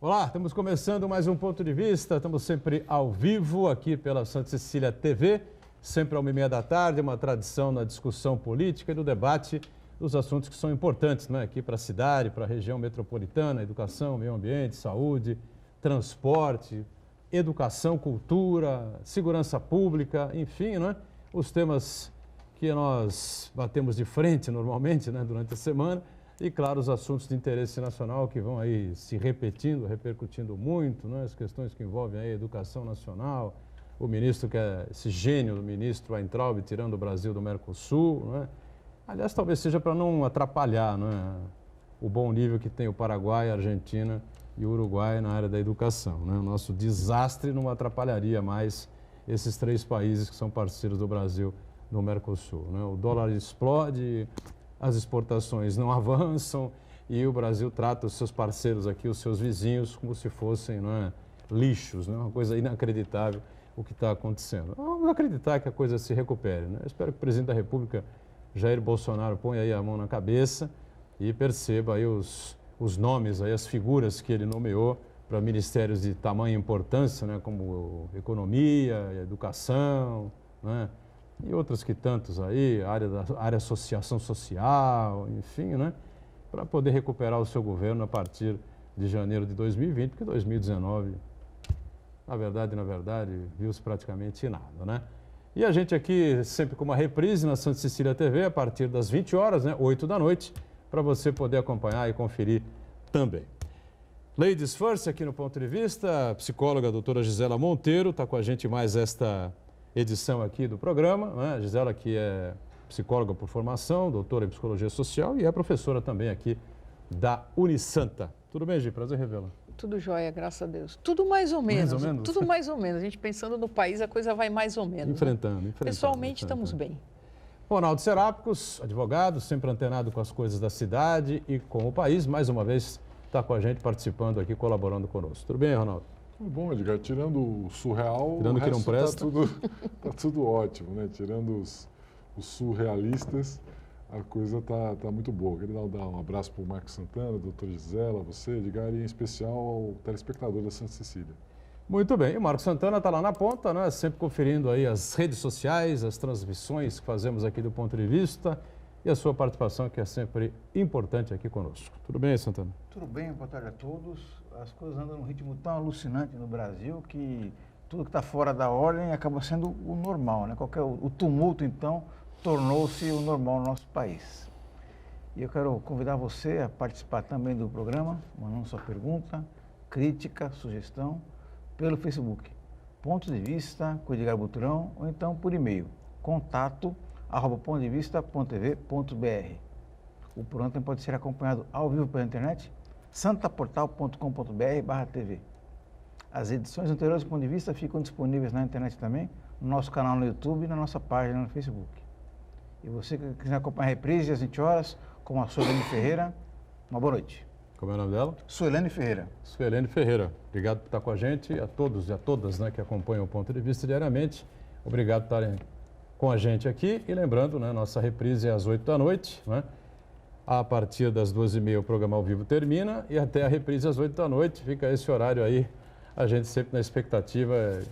Olá, estamos começando mais um Ponto de Vista, estamos sempre ao vivo aqui pela Santa Cecília TV, sempre às 1h30 da tarde, uma tradição na discussão política e no debate dos assuntos que são importantes, né? Aqui para a cidade, para a região metropolitana, educação, meio ambiente, saúde, transporte, educação, cultura, segurança pública, enfim, né? Os temas que nós batemos de frente normalmente, né? Durante a semana. E, claro, os assuntos de interesse nacional que vão aí se repetindo, repercutindo muito, né? As questões que envolvem aí a educação nacional, o ministro que é esse gênio do ministro Weintraub tirando o Brasil do Mercosul, né? Aliás, talvez seja para não atrapalhar, né? O bom nível que tem o Paraguai, a Argentina e o Uruguai na área da educação, né? O nosso desastre não atrapalharia mais esses três países que são parceiros do Brasil no Mercosul, né? O dólar explode, as exportações não avançam e o Brasil trata os seus parceiros aqui, os seus vizinhos, como se fossem, não é, lixos, né? Uma coisa inacreditável o que está acontecendo. Vamos acreditar que a coisa se recupere, né? Eu espero que o presidente da República, Jair Bolsonaro, ponha aí a mão na cabeça e perceba aí os nomes, aí, as figuras que ele nomeou para ministérios de tamanha importância, né? Como economia, educação, né? E outros que tantos aí, área associação social, enfim, né? Para poder recuperar o seu governo a partir de janeiro de 2020, porque 2019, na verdade, viu-se praticamente nada, né? E a gente aqui sempre com uma reprise na Santa Cecília TV a partir das 20 horas, né? 8 da noite, para você poder acompanhar e conferir também. Ladies First, aqui no Ponto de Vista, a psicóloga a doutora Gisela Monteiro está com a gente mais esta edição aqui do programa, né? A Gisela que é psicóloga por formação, doutora em psicologia social e é professora também aqui da Unisanta. Tudo bem, Gi? Prazer revê-la. Tudo jóia, graças a Deus. Tudo mais ou menos. Mais ou menos? Tudo mais ou menos. A gente pensando no país, a coisa vai mais ou menos. Enfrentando. Pessoalmente, estamos bem. Ronaldo Serápicos, advogado, sempre antenado com as coisas da cidade e com o país, mais uma vez está com a gente participando aqui, colaborando conosco. Tudo bem, Ronaldo? Tudo bom, Edgar. Tirando o surreal, tirando o que não presta, tá tudo ótimo, né? Tirando os surrealistas, a coisa tá muito boa. Queria dar um abraço para o Marcos Santana, doutor Gisela, você, Edgar, e em especial ao telespectador da Santa Cecília. Muito bem. E o Marcos Santana está lá na ponta, né? Sempre conferindo aí as redes sociais, as transmissões que fazemos aqui do Ponto de Vista e a sua participação, que é sempre importante aqui conosco. Tudo bem, Santana? Tudo bem, boa tarde a todos. As coisas andam num ritmo tão alucinante no Brasil que tudo que está fora da ordem acaba sendo o normal, né? O tumulto, então, tornou-se o normal no nosso país. E eu quero convidar você a participar também do programa, mandando sua pergunta, crítica, sugestão, pelo Facebook, Ponto de Vista, com Edgar Butrão, ou então por e-mail, contato@pontodevista.tv.br. O programa também pode ser acompanhado ao vivo pela internet, santaportal.com.br/tv. As edições anteriores do Ponto de Vista ficam disponíveis na internet também, no nosso canal no YouTube e na nossa página no Facebook. E você que quiser acompanhar a reprise às 20 horas, com a Suelene Ferreira, uma boa noite. Como é o nome dela? Suelene Ferreira. Suelene Ferreira. Obrigado por estar com a gente, a todos e a todas, né, que acompanham o Ponto de Vista diariamente. Obrigado por estarem com a gente aqui. E lembrando, né, nossa reprise é às 8 da noite, né? A partir das 2h30 o programa ao vivo termina e até a reprise às 8 da noite. Fica esse horário aí, a gente sempre na expectativa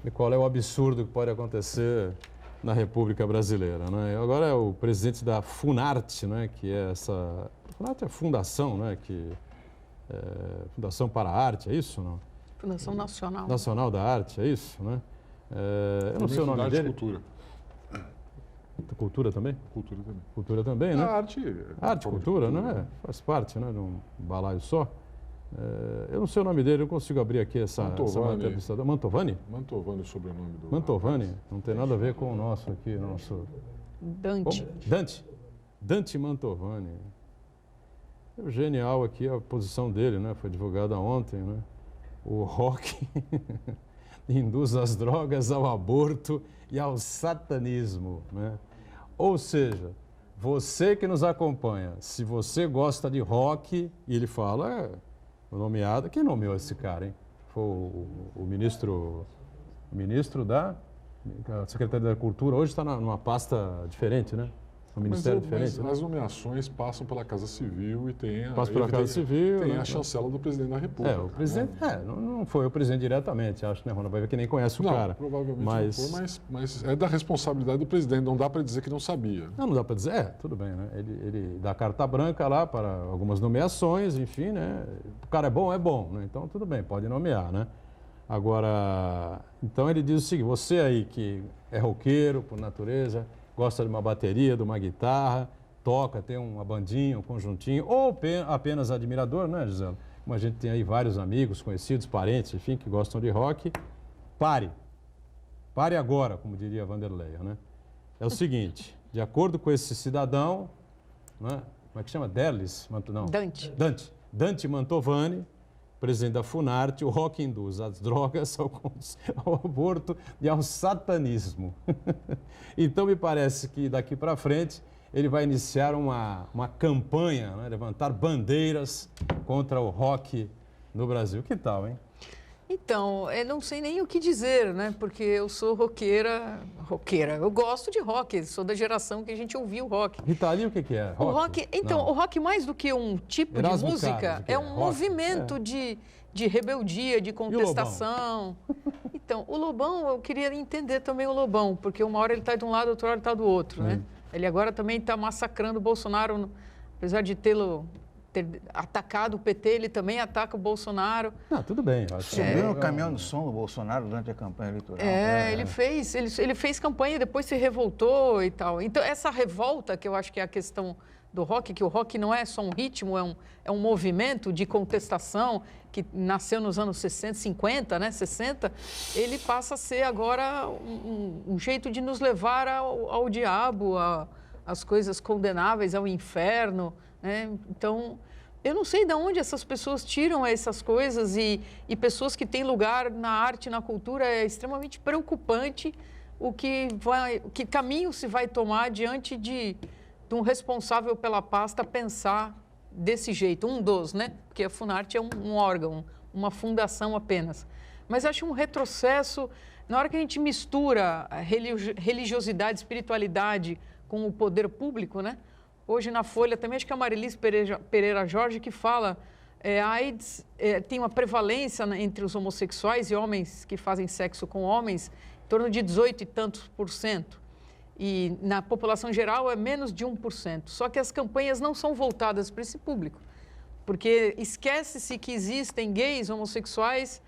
de qual é o absurdo que pode acontecer na República Brasileira, né? Agora é o presidente da Funarte, né, que é essa... Funarte é a fundação, né, Fundação para a Arte, é isso, não? Fundação Nacional. Nacional da Arte, é isso, né? Eu não sei o nome dele. Cultura. Cultura também? Cultura também. Cultura também, né? Arte, cultura, né? Faz parte, né, de um balaio só. Eu não sei o nome dele, eu consigo abrir aqui essa entrevista. Mantovani? Mantovani, o sobrenome do... Mantovani, não tem nada a ver com o nosso aqui, nosso... Dante. Dante Mantovani. É genial aqui a posição dele, né? Foi divulgada ontem, né? O rock induz as drogas ao aborto e ao satanismo, né? Ou seja, você que nos acompanha, se você gosta de rock, e ele fala, o nomeado, quem nomeou esse cara, hein? Foi o ministro da Secretaria da Cultura, hoje está numa pasta diferente, né? Um ministério diferente, né? As nomeações passam pela Casa Civil e tem Passa pela Casa Civil, tem né? a chancela do presidente da República. O presidente, não foi o presidente diretamente, acho, né, Ronaldo? Vai ver que nem conhece o Não, cara. provavelmente mas... não foi, mas é da responsabilidade do presidente, não dá para dizer que não sabia. Não dá para dizer, tudo bem, né? Ele dá carta branca lá para algumas nomeações, enfim, né? O cara é bom, né? Então tudo bem, pode nomear, né? Agora, então ele diz o seguinte, você aí que é roqueiro por natureza, gosta de uma bateria, de uma guitarra, toca, tem uma bandinha, um conjuntinho, ou apenas admirador, né, Gisela? Como a gente tem aí vários amigos, conhecidos, parentes, enfim, que gostam de rock, pare. Pare agora, como diria Vanderleia, né? É o seguinte, de acordo com esse cidadão, né, como é que chama? Dante Mantovani, presidente da Funarte, o rock induz às drogas, ao aborto e ao satanismo. Então, me parece que daqui para frente ele vai iniciar uma campanha, né, levantar bandeiras contra o rock no Brasil. Que tal, hein? Então, eu não sei nem o que dizer, né? Porque eu sou roqueira. Eu gosto de rock, sou da geração que a gente ouviu rock. Rita Lee, o que é? Rock? O rock, então, o rock mais do que um tipo Erasmo de música, Carlos, é um rock? movimento de rebeldia, de contestação. Então, o Lobão, eu queria entender também o Lobão, porque uma hora ele está de um lado, outra hora ele está do outro, né? Ele agora também está massacrando o Bolsonaro, apesar de ter atacado o PT, ele também ataca o Bolsonaro. Tudo bem. Subiu no caminhão de som do Bolsonaro durante a campanha eleitoral. Ele fez campanha, depois se revoltou e tal. Então, essa revolta, que eu acho que é a questão do rock, que o rock não é só um ritmo, é um movimento de contestação que nasceu nos anos 60, 50, né, 60, ele passa a ser agora um jeito de nos levar ao diabo, às coisas condenáveis, ao inferno, né? Então, eu não sei de onde essas pessoas tiram essas coisas e pessoas que têm lugar na arte e na cultura. É extremamente preocupante que caminho se vai tomar diante de um responsável pela pasta pensar desse jeito, né? Porque a Funarte é um órgão, uma fundação apenas. Mas acho um retrocesso, na hora que a gente mistura a religiosidade, espiritualidade com o poder público, né? Hoje na Folha também, acho que é a Marilis Pereira Jorge que fala a AIDS tem uma prevalência entre os homossexuais e homens que fazem sexo com homens em torno de 18 e tantos %. E na população geral é menos de 1%. Só que as campanhas não são voltadas para esse público, porque esquece-se que existem gays, homossexuais,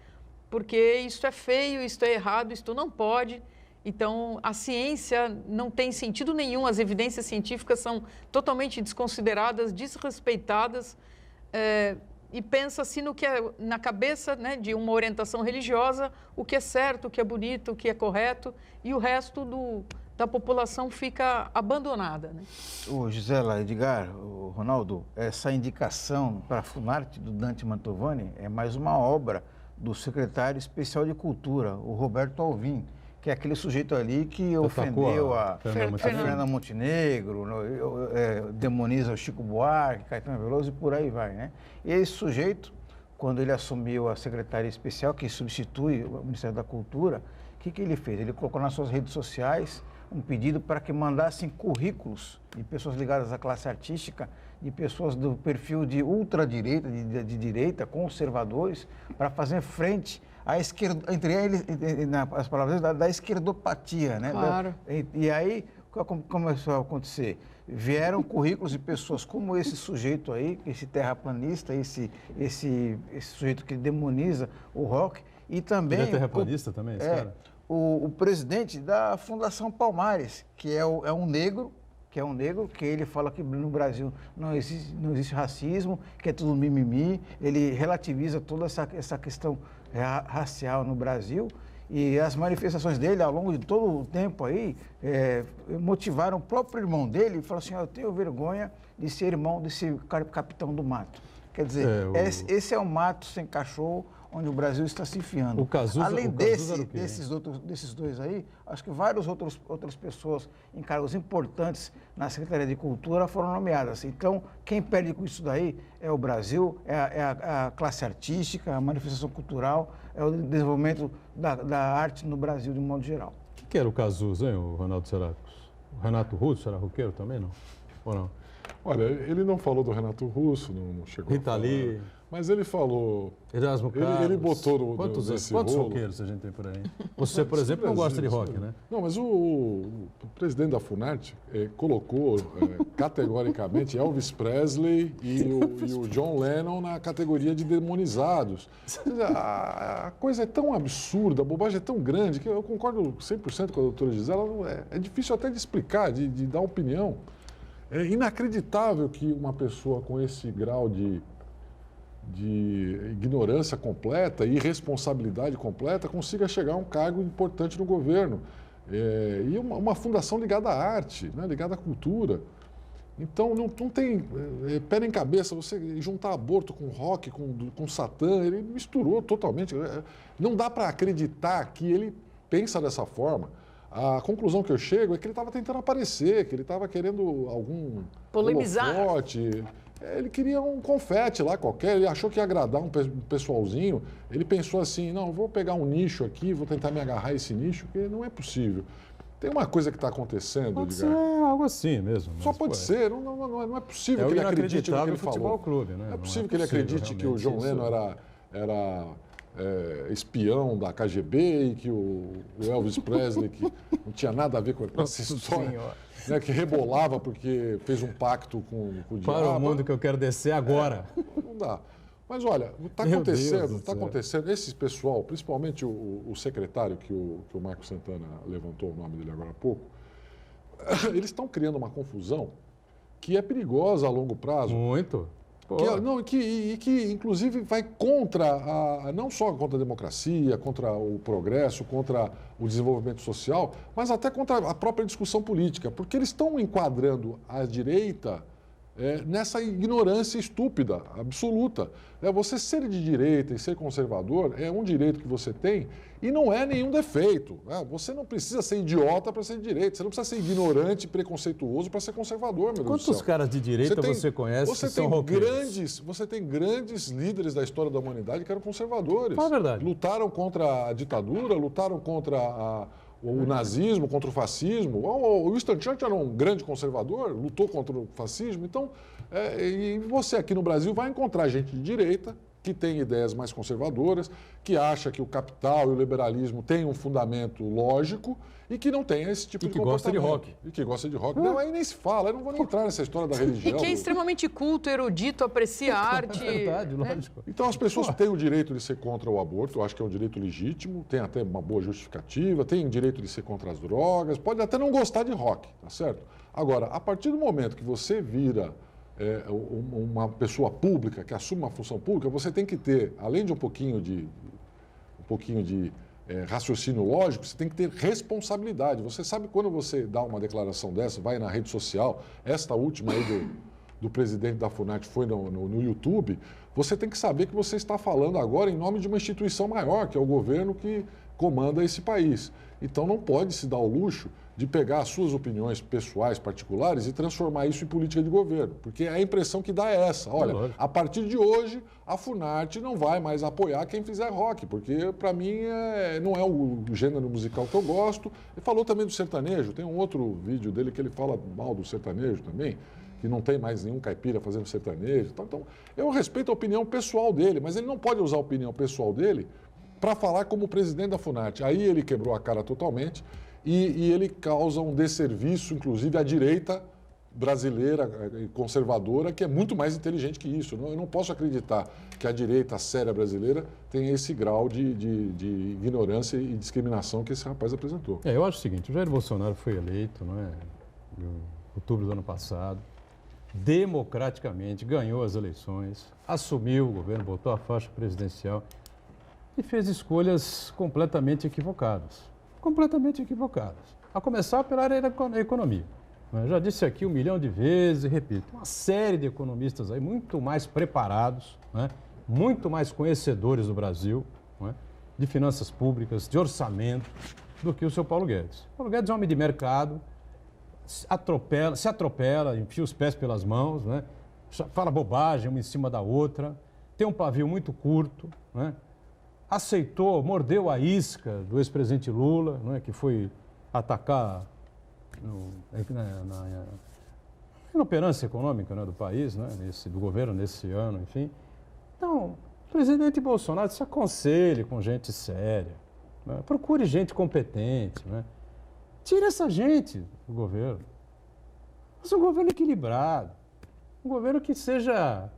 porque isso é feio, isso é errado, isso não pode. Então, a ciência não tem sentido nenhum, as evidências científicas são totalmente desconsideradas, desrespeitadas, e pensa-se no que é na cabeça, né, de uma orientação religiosa, o que é certo, o que é bonito, o que é correto, e o resto da população fica abandonada, né? Gisela, Edgar, Ronaldo, essa indicação para a Funarte do Dante Mantovani é mais uma obra do secretário especial de Cultura, o Roberto Alvim, que é aquele sujeito ali que ofendeu a Fernanda Montenegro, demoniza o Chico Buarque, Caetano Veloso e por aí vai, né? E esse sujeito, quando ele assumiu a secretaria especial, que substitui o Ministério da Cultura, o que ele fez? Ele colocou nas suas redes sociais um pedido para que mandassem currículos de pessoas ligadas à classe artística, de pessoas do perfil de ultradireita, de direita, conservadores, para fazer frente à esquerda, entre eles, as palavras da esquerdopatia, né? Claro. E aí, o que começou a acontecer? Vieram currículos de pessoas como esse sujeito aí, esse terraplanista, esse sujeito que demoniza o rock, e também... Ele é terraplanista também, esse cara? O presidente da Fundação Palmares, que é um negro, que ele fala que no Brasil não existe racismo, que é tudo mimimi, ele relativiza toda essa questão racial no Brasil, e as manifestações dele ao longo de todo o tempo aí motivaram o próprio irmão dele e falou assim, eu tenho vergonha de ser irmão desse capitão do mato. Quer dizer, esse é o mato sem cachorro, onde o Brasil está se enfiando. Além desses dois aí, acho que várias outras pessoas em cargos importantes na Secretaria de Cultura foram nomeadas. Então, quem perde com isso daí é o Brasil, é a classe artística, a manifestação cultural, é o desenvolvimento da arte no Brasil de um modo geral. O que era o Cazuza, hein, o Ronaldo Serapis? O Renato Russo era roqueiro também, não? Ou não? Olha, ele não falou do Renato Russo, não chegou Rita a falar. Lee. Mas ele falou... Erasmo Carlos. Ele botou no Quantos rolo. roqueiros a gente tem por aí? Você, por exemplo, não gosta de rock, né? Não, mas o presidente da Funarte colocou categoricamente Elvis Presley e o John Lennon na categoria de demonizados. A coisa é tão absurda, a bobagem é tão grande, que eu concordo 100% com a doutora Gisela, é difícil até de explicar, de dar opinião. É inacreditável que uma pessoa com esse grau de ignorância completa e irresponsabilidade completa consiga chegar a um cargo importante no governo. E uma fundação ligada à arte, né, ligada à cultura. Então, não tem pé nem cabeça você juntar aborto com rock, com Satã, ele misturou totalmente. Não dá para acreditar que ele pensa dessa forma. A conclusão que eu chego é que ele estava tentando aparecer, que ele estava querendo algum polemizar. holofote. Ele queria um confete lá qualquer, ele achou que ia agradar um pessoalzinho. Ele pensou assim, não, vou pegar um nicho aqui, vou tentar me agarrar a esse nicho, porque não é possível. Tem uma coisa que está acontecendo, Pode ser Edgar. algo assim mesmo. Só pode ser, não é possível que ele acredite no que ele falou. Clube, né? Não é possível que ele acredite que o John Lennon era espião da KGB e que o Elvis Presley, que não tinha nada a ver com essa história, né, que rebolava porque fez um pacto com o diabo. Para o mundo que eu quero descer agora. Não dá. Mas olha, está acontecendo, esse pessoal, principalmente o secretário que o Marco Santana levantou o nome dele agora há pouco, eles estão criando uma confusão que é perigosa a longo prazo. Muito. Que inclusive vai contra, não só contra a democracia, contra o progresso, contra o desenvolvimento social, mas até contra a própria discussão política, porque eles estão enquadrando a direita nessa ignorância estúpida, absoluta. Você ser de direita e ser conservador é um direito que você tem e não é nenhum defeito. Você não precisa ser idiota para ser de direita, você não precisa ser ignorante e preconceituoso para ser conservador, meu Deus do céu. Quantos caras de direita você conhece que são roqueiros? Você tem grandes líderes da história da humanidade que eram conservadores. É verdade. Lutaram contra a ditadura, lutaram contra o nazismo, contra o fascismo. O Winston Churchill era um grande conservador, lutou contra o fascismo. Então, e você aqui no Brasil vai encontrar gente de direita que tem ideias mais conservadoras, que acha que o capital e o liberalismo têm um fundamento lógico e que não tem esse tipo de comportamento. Gosta de rock. E que gosta de rock. Não, aí nem se fala, eu não vou nem entrar nessa história da religião. E que é extremamente culto, erudito, aprecia arte. É verdade, lógico. Então as pessoas têm o direito de ser contra o aborto, eu acho que é um direito legítimo, tem até uma boa justificativa, tem o direito de ser contra as drogas, pode até não gostar de rock, tá certo? Agora, a partir do momento que você vira uma pessoa pública, que assume uma função pública, você tem que ter, além de um pouquinho de raciocínio lógico, você tem que ter responsabilidade. Você sabe quando você dá uma declaração dessa, vai na rede social, esta última aí do presidente da Funarte foi no YouTube, você tem que saber que você está falando agora em nome de uma instituição maior, que é o governo que comanda esse país. Então não pode se dar o luxo de pegar as suas opiniões pessoais, particulares e transformar isso em política de governo. Porque a impressão que dá é essa. Olha, a partir de hoje, a Funarte não vai mais apoiar quem fizer rock, porque para mim não é o gênero musical que eu gosto. Ele falou também do sertanejo, tem um outro vídeo dele que ele fala mal do sertanejo também, que não tem mais nenhum caipira fazendo sertanejo. Então, eu respeito a opinião pessoal dele, mas ele não pode usar a opinião pessoal dele para falar como presidente da Funarte. Aí ele quebrou a cara totalmente e ele causa um desserviço, inclusive, à direita brasileira e conservadora, que é muito mais inteligente que isso. Eu não posso acreditar que a direita séria brasileira tenha esse grau de ignorância e discriminação que esse rapaz apresentou. Eu acho o seguinte, o Jair Bolsonaro foi eleito, não é, em outubro do ano passado, democraticamente ganhou as eleições, assumiu o governo, botou a faixa presidencial e fez escolhas completamente equivocadas. Completamente equivocadas. A começar pela área da economia. Eu já disse aqui 1 milhão de vezes e repito, uma série de economistas aí muito mais preparados, né, muito mais conhecedores do Brasil, né, de finanças públicas, de orçamento, do que o seu Paulo Guedes. Paulo Guedes é um homem de mercado, se atropela, enfia os pés pelas mãos, né, fala bobagem uma em cima da outra, tem um pavio muito curto, né, mordeu a isca do ex-presidente Lula, né, que foi atacar na operância econômica, né, do país, né, do governo nesse ano, enfim. Então, o presidente Bolsonaro se aconselhe com gente séria, né, procure gente competente, né, tire essa gente do governo. Mas um governo equilibrado, um governo que seja...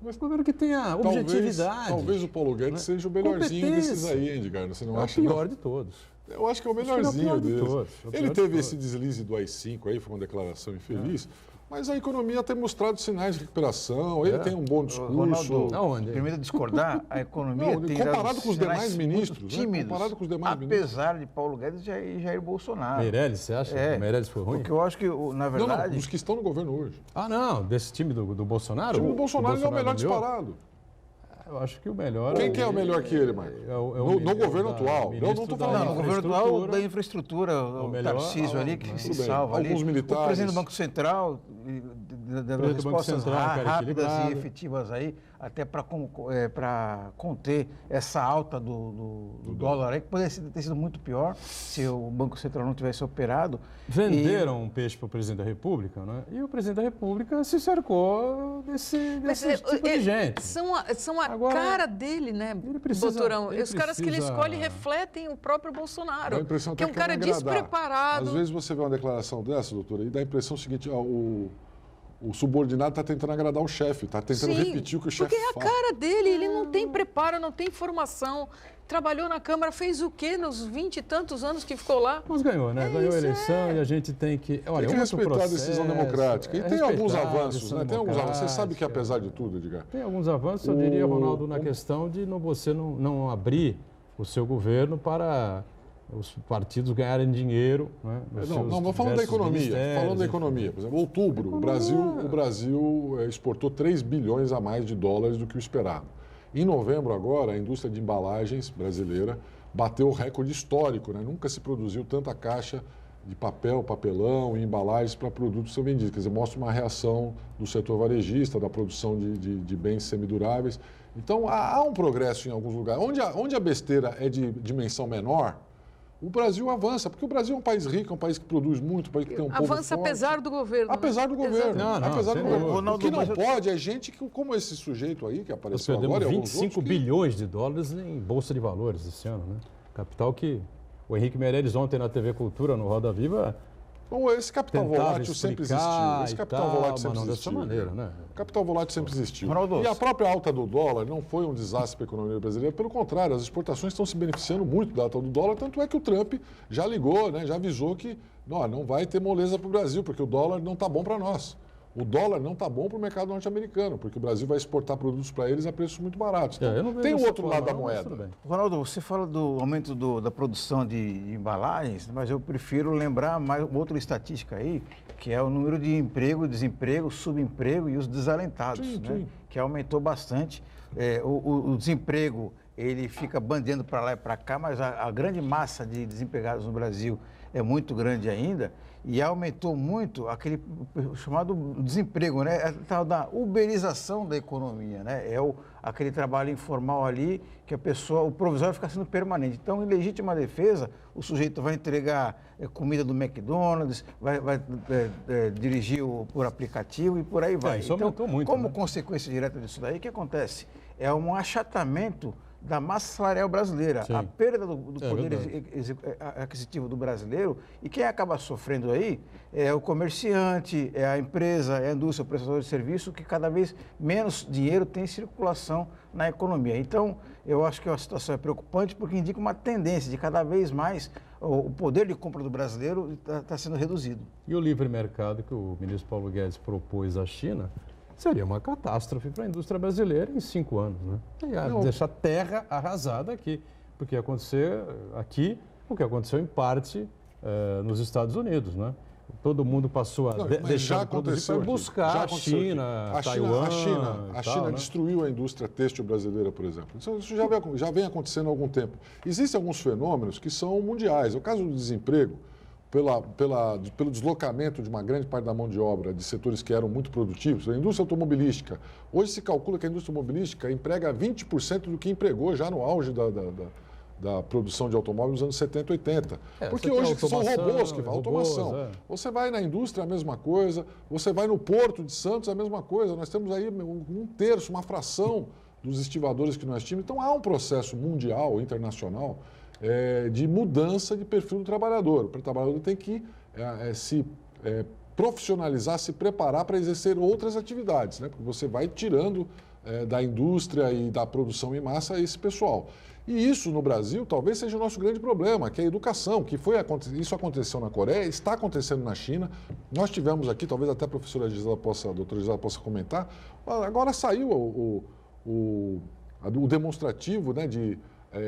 um governo que tenha objetividade. Talvez o Paulo Guedes seja o melhorzinho desses aí, hein, Edgar? Você não acha? É o pior de todos. Eu acho que é o melhorzinho deles. Ele teve esse todos. deslize do AI-5 aí, foi uma declaração infeliz, mas a economia tem mostrado sinais de recuperação, ele tem um bom discurso. Ronaldo, Aonde? permita discordar, a economia Não, tem comparado dado com os demais sinais ministros, muito né? tímidos, Comparado com os demais ministros. apesar de Paulo Guedes e Jair Bolsonaro. Meirelles, você acha que o Meirelles foi ruim? Porque eu acho que, na verdade... Não, os que estão no governo hoje. Ah, não, desse time do Bolsonaro? O time do Bolsonaro é o melhor nomeou? disparado. Eu acho que o melhor... Quem que é o melhor que ele, Marcos? No governo atual. Eu não estou falando... Não, no governo atual da infraestrutura, o melhor, Tarcísio ali, que se tudo bem. salva ali. Alguns militares. O presidente do Banco Central deve dar respostas rápidas e efetivas aí, até para conter essa alta do dólar aí, que poderia ter sido muito pior se o Banco Central não tivesse operado. Venderam um peixe para o presidente da República, né? E o presidente da República se cercou desse tipo de gente. São a Agora, cara dele, né, doutorão? Os caras que ele escolhe refletem o próprio Bolsonaro, Dá a impressão que é até um cara quer agradar. despreparado. Às vezes você vê uma declaração dessa, doutora, e dá a impressão seguinte, o subordinado está tentando agradar o chefe, está tentando repetir o que o chefe fala. Porque é a cara dele, ele não tem preparo, não tem formação. Trabalhou na Câmara, fez o quê nos 20 e tantos anos que ficou lá? Mas ganhou, né? Ganhou a eleição e a gente tem que... Olha, Tem que respeitar a decisão democrática. E tem alguns respeitar a avanços, decisão né? Tem alguns avanços. Você sabe que, democrática. apesar de tudo, Edgar... Tem alguns avanços, eu diria, Ronaldo, na questão de você não abrir o seu governo para os partidos ganharem dinheiro. Né, não, mas falando da economia. Falando da economia, por exemplo, outubro, o Brasil exportou 3 bilhões a mais de dólares do que o esperado. Em novembro, agora, a indústria de embalagens brasileira bateu o recorde histórico, né? Nunca se produziu tanta caixa de papel, papelão e embalagens para produtos que são vendidos. Quer dizer, mostra uma reação do setor varejista, da produção de bens semiduráveis. Então, há um progresso em alguns lugares. Onde a besteira é de dimensão menor, o Brasil avança, porque o Brasil é um país rico, é um país que produz muito, um país que tem um povo Avança forte. apesar do governo. Apesar do governo. Apesar do governo. Ronaldo, O que não pode é gente como esse sujeito aí, que Nós apareceu perdemos agora, e alguns 25 outros que... bilhões de dólares em Bolsa de Valores esse ano, né? Capital que o Henrique Meirelles ontem na TV Cultura, no Roda Viva... Bom, esse capital volátil sempre existiu. Esse capital volátil sempre mas não existiu. dessa maneira, né? Capital volátil sempre existiu. Ronaldo. E a própria alta do dólar não foi um desastre para a economia brasileira. Pelo contrário, as exportações estão se beneficiando muito da alta do dólar. Tanto é que o Trump já ligou, né, já avisou que não vai ter moleza para o Brasil, porque o dólar não está bom para nós. O dólar não está bom para o mercado norte-americano, porque o Brasil vai exportar produtos para eles a preços muito baratos. Então, tem o outro lado da moeda. Ronaldo, você fala do aumento da produção de embalagens, mas eu prefiro lembrar mais outra estatística aí, que é o número de emprego, desemprego, subemprego e os desalentados, né? Que aumentou bastante. O desemprego, ele fica bandeando para lá e para cá, mas a grande massa de desempregados no Brasil é muito grande ainda e aumentou muito aquele chamado desemprego, né? A tal da uberização da economia, né? Aquele trabalho informal ali que o provisório fica sendo permanente. Então, em legítima defesa, o sujeito vai entregar comida do McDonald's, vai dirigir por aplicativo e por aí vai. Isso aumentou muito, como consequência direta disso daí, o que acontece? É um achatamento da massa salarial brasileira, a perda do poder aquisitivo do brasileiro, e quem acaba sofrendo aí é o comerciante, é a empresa, é a indústria, o prestador de serviço, que cada vez menos dinheiro tem circulação na economia. Então, eu acho que a situação é preocupante porque indica uma tendência de cada vez mais o poder de compra do brasileiro está sendo reduzido. E o livre mercado que o ministro Paulo Guedes propôs à China seria uma catástrofe para a indústria brasileira em 5 anos, né? Deixar terra arrasada aqui, porque ia acontecer aqui o que aconteceu em parte nos Estados Unidos, né? Todo mundo passou a deixar de produzir para buscar a China, Taiwan. A China destruiu a indústria têxtil brasileira, por exemplo. Isso já vem acontecendo há algum tempo. Existem alguns fenômenos que são mundiais. O caso do desemprego, pelo deslocamento de uma grande parte da mão de obra de setores que eram muito produtivos, a indústria automobilística. Hoje se calcula que a indústria automobilística emprega 20% do que empregou já no auge da produção de automóveis nos anos 70 e 80. Porque você tem hoje são automação, robôs que automação. robôs, Você vai na indústria, a mesma coisa. Você vai no Porto de Santos, a mesma coisa. Nós temos aí um terço, uma fração dos estivadores que nós tínhamos. Então, há um processo mundial, internacional, de mudança de perfil do trabalhador. O trabalhador tem que se profissionalizar, se preparar para exercer outras atividades, né? Porque você vai tirando da indústria e da produção em massa esse pessoal. E isso no Brasil talvez seja o nosso grande problema, que é a educação, isso aconteceu na Coreia, está acontecendo na China. Nós tivemos aqui, talvez até a doutora Gisela possa comentar, agora saiu o demonstrativo, né, de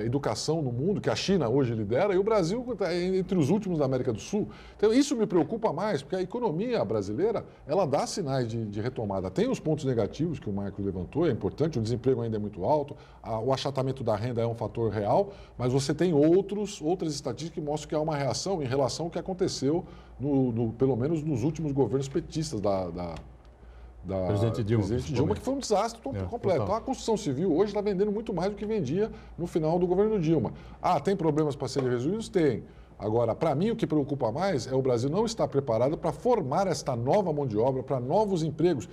educação no mundo, que a China hoje lidera, e o Brasil está entre os últimos da América do Sul. Então, isso me preocupa mais, porque a economia brasileira, ela dá sinais de retomada. Tem os pontos negativos que o Marco levantou, é importante, o desemprego ainda é muito alto, o achatamento da renda é um fator real, mas você tem outras estatísticas que mostram que há uma reação em relação ao que aconteceu, pelo menos nos últimos governos petistas da presidente Dilma, que foi um desastre completo. Total. Então, a construção civil hoje está vendendo muito mais do que vendia no final do governo Dilma. Tem problemas para serem resolvidos? Tem. Agora, para mim, o que preocupa mais é o Brasil não estar preparado para formar esta nova mão de obra, para novos empregos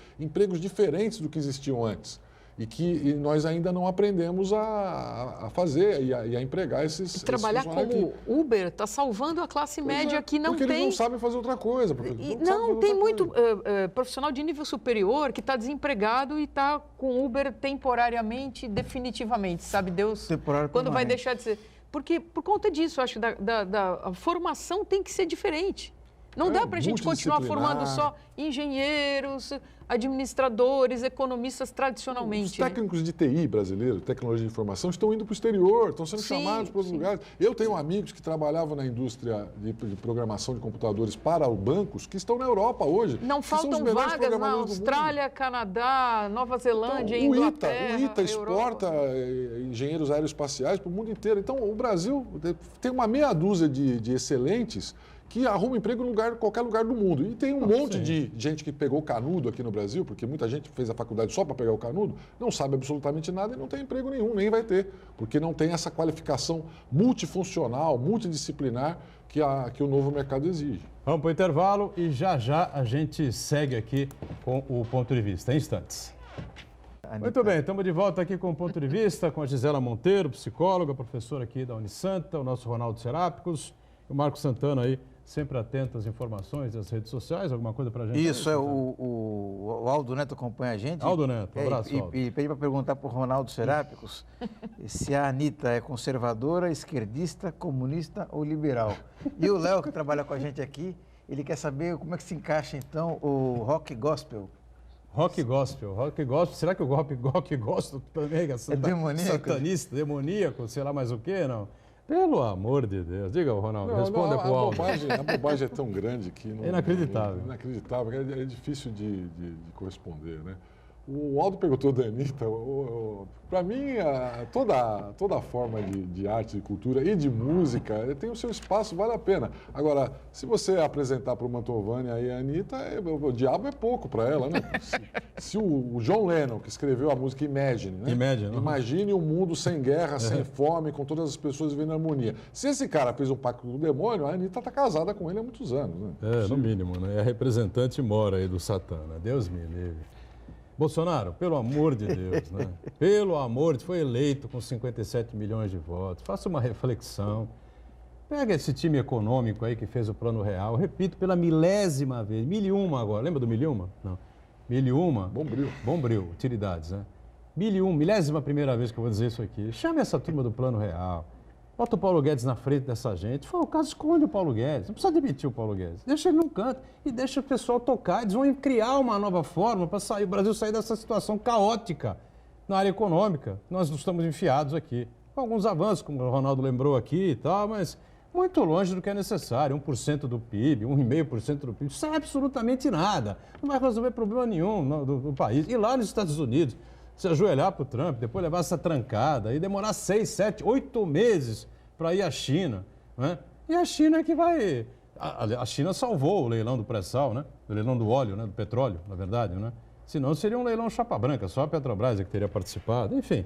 diferentes do que existiam antes. E nós ainda não aprendemos a fazer e a empregar esses trabalhar como Uber está salvando a classe média que não porque tem... eles não sabem fazer outra coisa. Tem muito profissional de nível superior que está desempregado e está com Uber temporariamente, definitivamente, sabe Deus quando vai deixar de ser. Porque por conta disso, eu acho que a formação tem que ser diferente. Não dá para a gente continuar formando só engenheiros, administradores, economistas tradicionalmente. Os técnicos de TI brasileiros, tecnologia de informação, estão indo para o exterior, estão sendo chamados para outros lugares. Eu tenho amigos que trabalhavam na indústria de programação de computadores para os bancos que estão na Europa hoje. Não faltam vagas na Austrália, Canadá, Nova Zelândia, Inglaterra. O ITA exporta engenheiros aeroespaciais para o mundo inteiro. Então, o Brasil tem uma meia dúzia de excelentes que arruma emprego em qualquer lugar do mundo. E tem um monte de gente que pegou canudo aqui no Brasil, porque muita gente fez a faculdade só para pegar o canudo, não sabe absolutamente nada e não tem emprego nenhum, nem vai ter, porque não tem essa qualificação multifuncional, multidisciplinar que o novo mercado exige. Vamos para o intervalo e já a gente segue aqui com o Ponto de Vista, em instantes. Muito bem, estamos de volta aqui com o Ponto de Vista, com a Gisela Monteiro, psicóloga, professora aqui da Unisanta, o nosso Ronaldo Serápicos, o Marco Santana aí, sempre atento às informações das redes sociais, alguma coisa para a gente? Isso, o Aldo Neto acompanha a gente. Aldo Neto, um abraço, Aldo. E pedi para perguntar para o Ronaldo Serápicos se a Anitta é conservadora, esquerdista, comunista ou liberal. E o Léo, que trabalha com a gente aqui, ele quer saber como é que se encaixa, então, o rock gospel. Rock gospel, será que o rock gospel também é demoníaco? Satanista, demoníaco, sei lá mais o quê, não? Pelo amor de Deus. Diga, Ronaldo, responda para o Aldo. A bobagem é tão grande que... É inacreditável. Inacreditável, é difícil de corresponder, né? O Aldo perguntou da Anitta. Para mim, toda forma de arte, de cultura e de música tem o seu espaço, vale a pena. Agora, se você apresentar para o Mantovani aí a Anitta, o diabo é pouco para ela, né? Se o John Lennon, que escreveu a música Imagine, né? Imagine um mundo sem guerra, sem fome, com todas as pessoas vivendo em harmonia. Se esse cara fez um pacto com o demônio, a Anitta está casada com ele há muitos anos, né? No mínimo, né? É a representante mora aí do Satã, né? Deus me livre. Bolsonaro, pelo amor de Deus, né? Pelo amor de Deus, foi eleito com 57 milhões de votos. Faça uma reflexão. Pega esse time econômico aí que fez o Plano Real. Repito pela 1000ª vez. 1001 agora. Lembra do 1001? Não. 1001. Bombril, utilidades, né? 1001, 11ª vez que eu vou dizer isso aqui. Chame essa turma do Plano Real. Bota o Paulo Guedes na frente dessa gente. Se for o caso, esconde o Paulo Guedes. Não precisa demitir o Paulo Guedes. Deixa ele num canto e deixa o pessoal tocar. Eles vão criar uma nova forma para o Brasil sair dessa situação caótica na área econômica. Nós estamos enfiados aqui. Com alguns avanços, como o Ronaldo lembrou aqui e tal, mas muito longe do que é necessário. 1% do PIB, 1,5% do PIB. Isso é absolutamente nada. Não vai resolver problema nenhum do país. E lá nos Estados Unidos, se ajoelhar para o Trump, depois levar essa trancada e demorar 6, 7, 8 meses para ir à China, né? E a China é que vai... A China salvou o leilão do pré-sal, né? O leilão do óleo, né? Do petróleo, na verdade, né? Senão seria um leilão chapa branca, só a Petrobras é que teria participado. Enfim,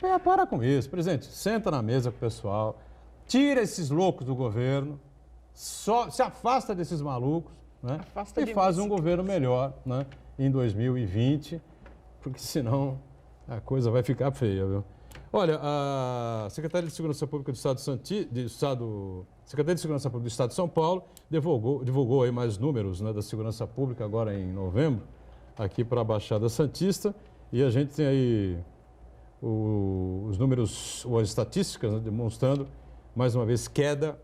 Para com isso, presidente. Senta na mesa com o pessoal, tira esses loucos do governo, se afasta desses malucos, né? E faz um governo melhor, né, em 2020, porque senão a coisa vai ficar feia, viu? Olha, a Secretaria de Segurança Pública do Secretaria de Segurança Pública do Estado de São Paulo divulgou aí mais números, né, da segurança pública agora em novembro, aqui para a Baixada Santista, e a gente tem aí os números, ou as estatísticas, né, demonstrando, mais uma vez, queda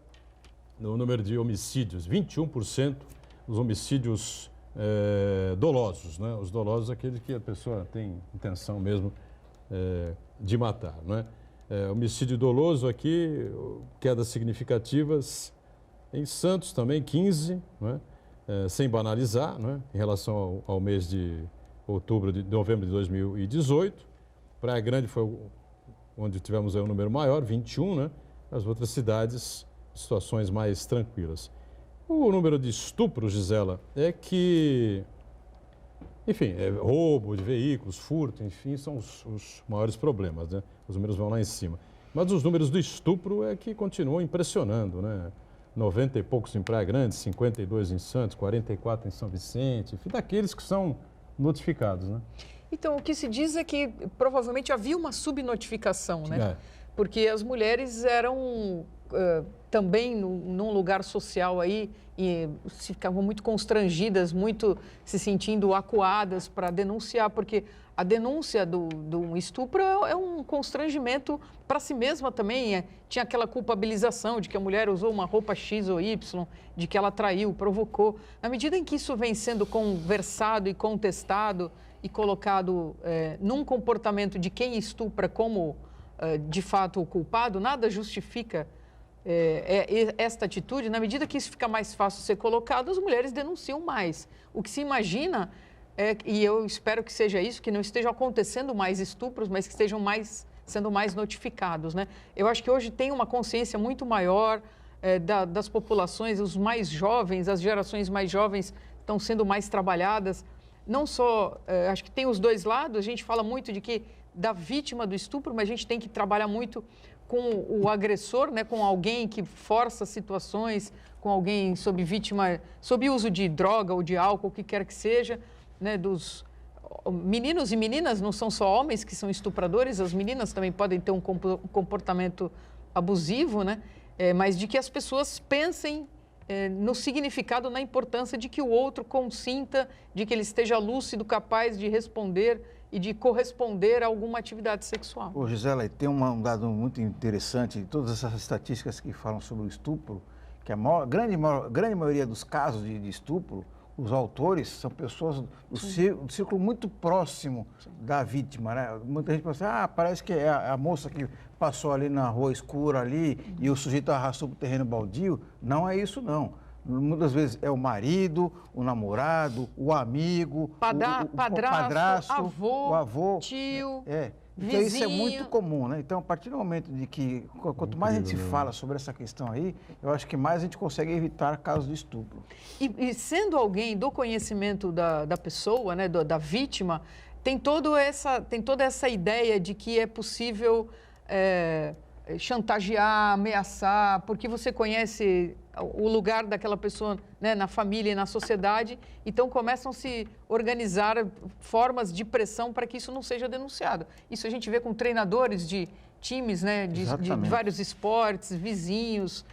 no número de homicídios, 21% dos homicídios dolosos, né? Os dolosos, aqueles que a pessoa tem intenção mesmo de matar, não é? Homicídio doloso aqui, quedas significativas. Em Santos também, 15, não é? Sem banalizar, não é? Em relação ao mês de novembro de 2018. Praia Grande foi onde tivemos aí um número maior, 21, né? As outras cidades, situações mais tranquilas. O número de estupros, Gisela, é que, enfim, roubo de veículos, furto, enfim, são os maiores problemas, né? Os números vão lá em cima. Mas os números do estupro é que continuam impressionando, né? 90 e poucos em Praia Grande, 52 em Santos, 44 em São Vicente, enfim, daqueles que são notificados, né? Então, o que se diz é que provavelmente havia uma subnotificação, né? Porque as mulheres eram também num lugar social aí e ficavam muito constrangidas, muito se sentindo acuadas para denunciar, porque a denúncia do estupro é um constrangimento para si mesma também. Tinha aquela culpabilização de que a mulher usou uma roupa X ou Y, de que ela traiu, provocou. Na medida em que isso vem sendo conversado e contestado e colocado num comportamento de quem estupra como, de fato, o culpado, nada justifica esta atitude. Na medida que isso fica mais fácil ser colocado, as mulheres denunciam mais. O que se imagina, e eu espero que seja isso, que não estejam acontecendo mais estupros, mas que estejam sendo mais notificados, né? Eu acho que hoje tem uma consciência muito maior das populações, os mais jovens, as gerações mais jovens estão sendo mais trabalhadas. Não só, acho que tem os dois lados, a gente fala muito da vítima do estupro, mas a gente tem que trabalhar muito com o agressor, né, com alguém que força situações, com alguém sob uso de droga ou de álcool, o que quer que seja, né, dos meninos e meninas, não são só homens que são estupradores, as meninas também podem ter um comportamento abusivo, né, mas de que as pessoas pensem no significado, na importância de que o outro consinta, de que ele esteja lúcido, capaz de responder e de corresponder a alguma atividade sexual. Ô, Gisela, tem um dado muito interessante de todas essas estatísticas que falam sobre o estupro, que a grande maioria dos casos de estupro, os autores são pessoas do círculo muito próximo da vítima, né? Muita gente pensa, parece que é a moça que passou ali na rua escura ali e o sujeito arrastou para o terreno baldio. Não é isso, não. Muitas vezes é o marido, o namorado, o amigo, o padrasto, avô, o avô, tio, Então vizinho. isso é muito comum, né? Então, a partir do momento de que, quanto mais a gente fala sobre essa questão aí, eu acho que mais a gente consegue evitar casos de estupro. E sendo alguém do conhecimento da pessoa, né, da vítima, tem toda essa ideia de que é possível chantagear, ameaçar, porque você conhece o lugar daquela pessoa, né, na família e na sociedade, então começam a se organizar formas de pressão para que isso não seja denunciado. Isso a gente vê com treinadores de times, né, de vários esportes, vizinhos,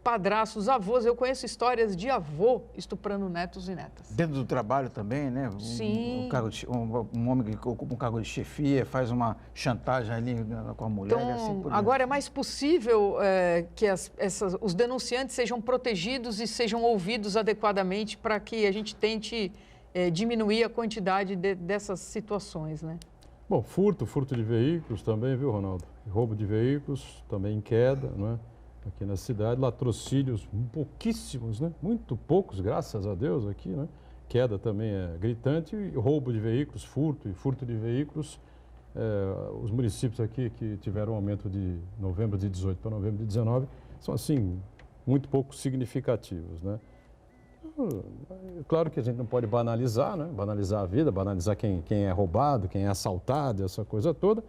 padrastos, avós. Eu conheço histórias de avô estuprando netos e netas. Dentro do trabalho também, né? Sim. Um homem que ocupa um cargo de chefia faz uma chantagem ali com a mulher. Então, e assim por agora é mais possível que os denunciantes sejam protegidos e sejam ouvidos adequadamente para que a gente tente diminuir a quantidade dessas situações, né? Bom, furto de veículos também, viu, Ronaldo? Roubo de veículos também em queda, não é? Aqui na cidade, latrocínios pouquíssimos, né? Muito poucos, graças a Deus, aqui, né? Queda também é gritante, e roubo de veículos, furto de veículos. Os municípios aqui que tiveram um aumento de novembro de 18 para novembro de 19 são, assim, muito pouco significativos, né? Claro que a gente não pode banalizar, né? Banalizar a vida, banalizar quem é roubado, quem é assaltado, essa coisa toda.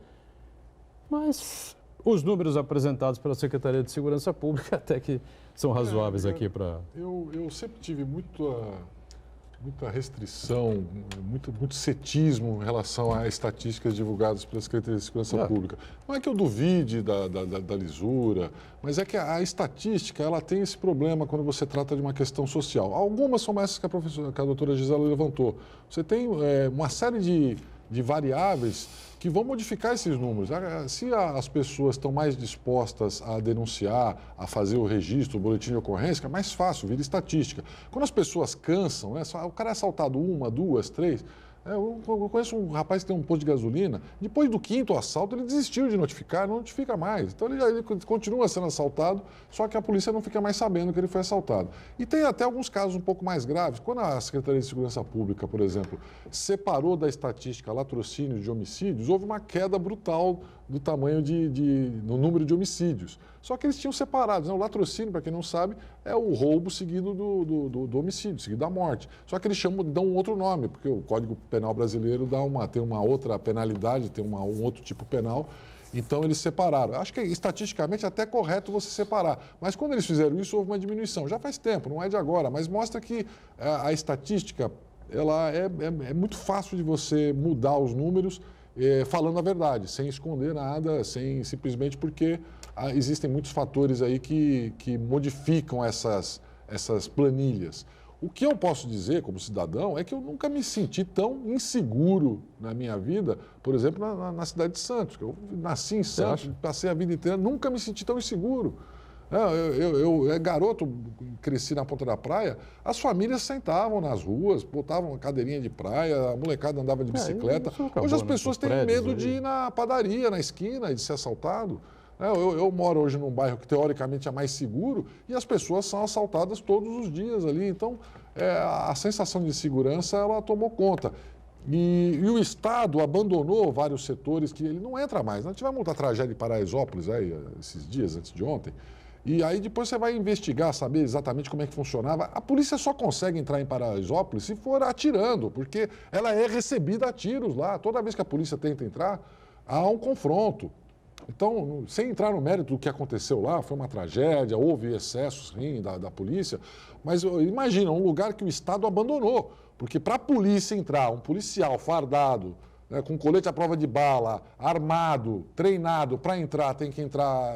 Mas os números apresentados pela Secretaria de Segurança Pública até que são razoáveis aqui para... Eu sempre tive muita restrição, muito cetismo em relação a estatísticas divulgadas pela Secretaria de Segurança Pública. Não é que eu duvide da lisura, mas é que a estatística ela tem esse problema quando você trata de uma questão social. Algumas são essas que a doutora Gisela levantou. Você tem uma série de variáveis que vão modificar esses números. Se as pessoas estão mais dispostas a denunciar, a fazer o registro, o boletim de ocorrência, é mais fácil, vira estatística. Quando as pessoas cansam, o cara é assaltado 1, 2, 3... Eu conheço um rapaz que tem um posto de gasolina, depois do 5º assalto ele desistiu de notificar, não notifica mais. Então ele continua sendo assaltado, só que a polícia não fica mais sabendo que ele foi assaltado. E tem até alguns casos um pouco mais graves. Quando a Secretaria de Segurança Pública, por exemplo, separou da estatística latrocínio de homicídios, houve uma queda brutal do tamanho no número de homicídios. Só que eles tinham separados, né? O latrocínio, para quem não sabe, é o roubo seguido do homicídio, seguido da morte. Só que eles dão um outro nome, porque o Código Penal brasileiro tem uma outra penalidade, tem um outro tipo penal. Então eles separaram. Acho que estatisticamente é até correto você separar. Mas quando eles fizeram isso, houve uma diminuição. Já faz tempo, não é de agora, mas mostra que a estatística ela é muito fácil de você mudar os números falando a verdade, sem esconder nada, sem simplesmente porque existem muitos fatores aí que modificam essas planilhas. O que eu posso dizer como cidadão é que eu nunca me senti tão inseguro na minha vida, por exemplo, na cidade de Santos. Eu nasci em Santos, passei a vida inteira, nunca me senti tão inseguro. Eu garoto, cresci na ponta da praia, as famílias sentavam nas ruas, botavam uma cadeirinha de praia, a molecada andava de bicicleta. Hoje as pessoas têm medo de ir na padaria, na esquina, e de ser assaltado. Eu moro hoje num bairro que teoricamente é mais seguro e as pessoas são assaltadas todos os dias ali. Então, a sensação de segurança, ela tomou conta. E o Estado abandonou vários setores que ele não entra mais. Nós tivemos outra tragédia de Paraisópolis esses dias, antes de ontem. E aí depois você vai investigar, saber exatamente como é que funcionava. A polícia só consegue entrar em Paraisópolis se for atirando, porque ela é recebida a tiros lá. Toda vez que a polícia tenta entrar, há um confronto. Então, sem entrar no mérito do que aconteceu lá, foi uma tragédia, houve excessos, sim, da polícia. Mas imagina, um lugar que o Estado abandonou. Porque para a polícia entrar, um policial fardado, né, com colete à prova de bala, armado, treinado para entrar, tem que entrar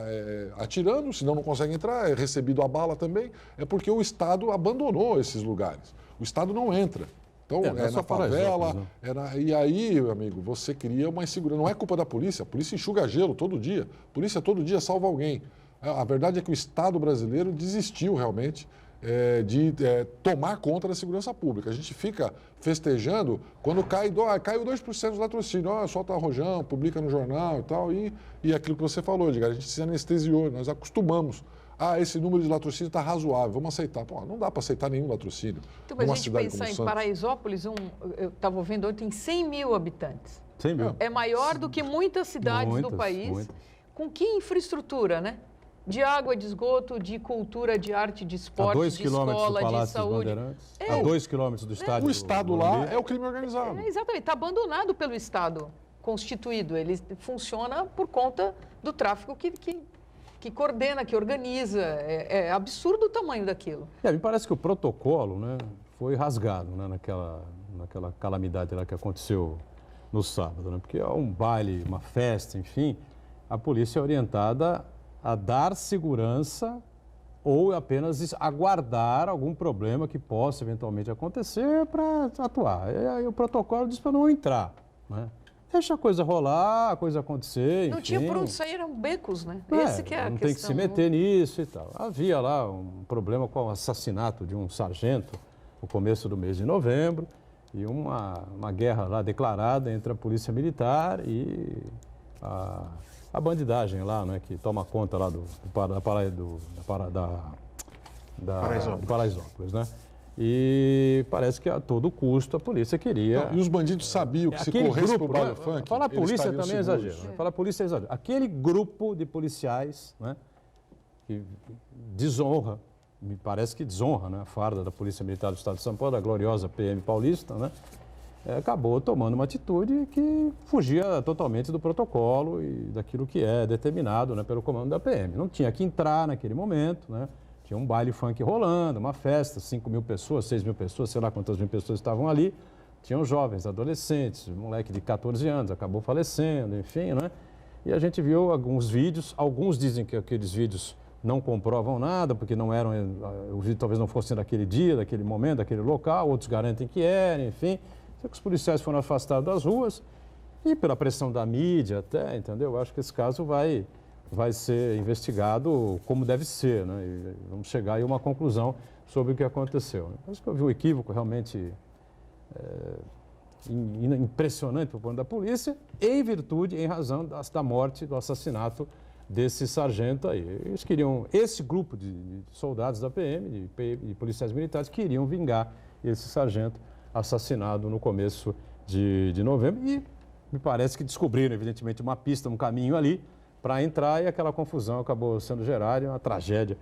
atirando, senão não consegue entrar, é recebido a bala também, é porque o Estado abandonou esses lugares. O Estado não entra. Então, na favela, e aí, meu amigo, você cria uma insegurança. Não é culpa da polícia, a polícia enxuga gelo todo dia, a polícia todo dia salva alguém. A verdade é que o Estado brasileiro desistiu realmente de tomar conta da segurança pública. A gente fica festejando quando caiu 2% do latrocínio, solta rojão, publica no jornal e tal, e aquilo que você falou, Edgar, a gente se anestesiou, nós acostumamos. Esse número de latrocínio está razoável, vamos aceitar. Pô, não dá para aceitar nenhum latrocínio. Então, mas a gente pensar em Paraisópolis, eu estava ouvindo ontem, tem 100 mil habitantes. 100 mil. É maior do que muitas cidades do país. Com que infraestrutura, né? De água, de esgoto, de cultura, de arte, de esporte, de escola, de saúde. A 2 quilômetros do estádio. O Estado lá é o crime organizado. Exatamente, está abandonado pelo Estado constituído. Ele funciona por conta do tráfico que coordena, que organiza. É absurdo o tamanho daquilo. Me parece que o protocolo, né, foi rasgado, né, naquela calamidade lá que aconteceu no sábado, né, porque é um baile, uma festa, enfim, a polícia é orientada a dar segurança ou apenas aguardar algum problema que possa eventualmente acontecer para atuar. E aí o protocolo diz para não entrar, né? Deixa a coisa rolar, a coisa acontecer, enfim. Não tinha por onde sair, eram becos, né? Esse que é a não questão. tem que se meter nisso e tal. Havia lá um problema com o assassinato de um sargento no começo do mês de novembro e uma guerra lá declarada entre a polícia militar e a bandidagem lá, né, que toma conta lá de Paraisópolis, né? E parece que a todo custo a polícia queria... E os bandidos sabiam que se corresse para o baile funk, falar polícia também é exagero. Falar polícia é exagero. Aquele grupo de policiais, né, que desonra, me parece que desonra, né, a farda da Polícia Militar do Estado de São Paulo, da gloriosa PM paulista, né? acabou tomando uma atitude que fugia totalmente do protocolo e daquilo que é determinado, né, pelo comando da PM. Não tinha que entrar naquele momento, né? Tinha um baile funk rolando, uma festa, 5.000 pessoas, 6.000 pessoas, sei lá quantas mil pessoas estavam ali. Tinham jovens, adolescentes, um moleque de 14 anos acabou falecendo, enfim, né? E a gente viu alguns vídeos, alguns dizem que aqueles vídeos não comprovam nada, porque não eram, o vídeo talvez não fosse daquele dia, daquele momento, daquele local, outros garantem que eram, enfim. Só que os policiais foram afastados das ruas e pela pressão da mídia até, entendeu? Eu acho que esse caso vai ser investigado como deve ser, né? E vamos chegar aí a uma conclusão sobre o que aconteceu. Né? Acho que houve um equívoco realmente impressionante por parte da polícia, em virtude, em razão da morte, do assassinato desse sargento aí. Eles queriam, esse grupo de soldados da PM, de policiais militares, queriam vingar esse sargento assassinado no começo de novembro e me parece que descobriram, evidentemente, uma pista, um caminho ali para entrar e aquela confusão acabou sendo gerada e uma tragédia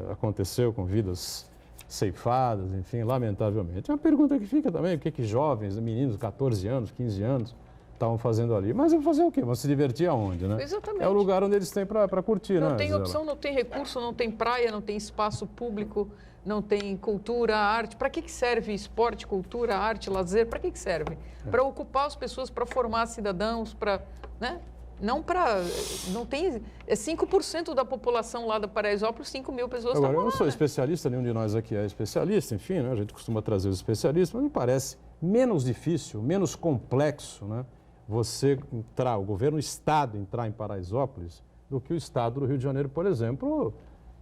aconteceu com vidas ceifadas, enfim, lamentavelmente. É uma pergunta que fica também, o que jovens, meninos de 14 anos, 15 anos estavam fazendo ali. Mas vão fazer o quê? Vão se divertir aonde, né? Exatamente. É o lugar onde eles têm para curtir, né? Não tem opção, não tem recurso, não tem praia, não tem espaço público, não tem cultura, arte. Para que serve esporte, cultura, arte, lazer? Para que serve? Para ocupar as pessoas, para formar cidadãos, para, né? Não para... Não tem... É 5% da população lá da Paraisópolis, 5.000 pessoas Agora, estão lá. eu não sou especialista, nenhum de nós aqui é especialista, enfim, né? A gente costuma trazer os especialistas, mas me parece menos difícil, menos complexo, né? Você entrar, o governo, o Estado entrar em Paraisópolis, do que o Estado do Rio de Janeiro, por exemplo,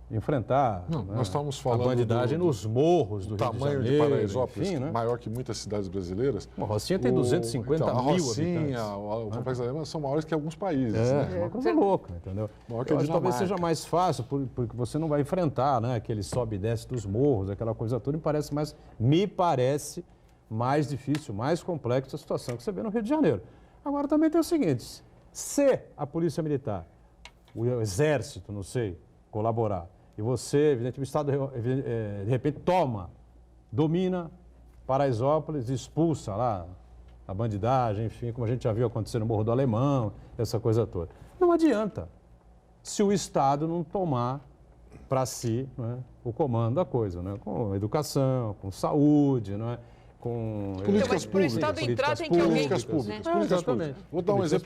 enfrentar nós estamos falando a bandidagem nos morros do Rio de tamanho Janeiro. de Paraisópolis, enfim, né? maior que muitas cidades brasileiras. A Rocinha tem 250 a mil Rocinha, habitantes. o Complexo da Lema são maiores que alguns países. É Né? uma coisa louca, entendeu? Maior que a Eu acho que talvez Dinamarca. seja mais fácil, porque você não vai enfrentar, né, aquele sobe e desce dos morros, aquela coisa toda, me parece mais difícil, mais complexo a situação que você vê no Rio de Janeiro. Agora também tem o seguinte, se a Polícia Militar, o Exército, não sei, colaborar, e você, evidentemente, o Estado, de repente, domina Paraisópolis, expulsa lá a bandidagem, enfim, como a gente já viu acontecer no Morro do Alemão, essa coisa toda. Não adianta se o Estado não tomar para si, né, o comando da coisa, né, com educação, com saúde, né, com... Políticas Mas para o Estado entrar tem que alguém... Políticas públicas. Né? Políticas Exatamente. públicas. Vou dar um Políticas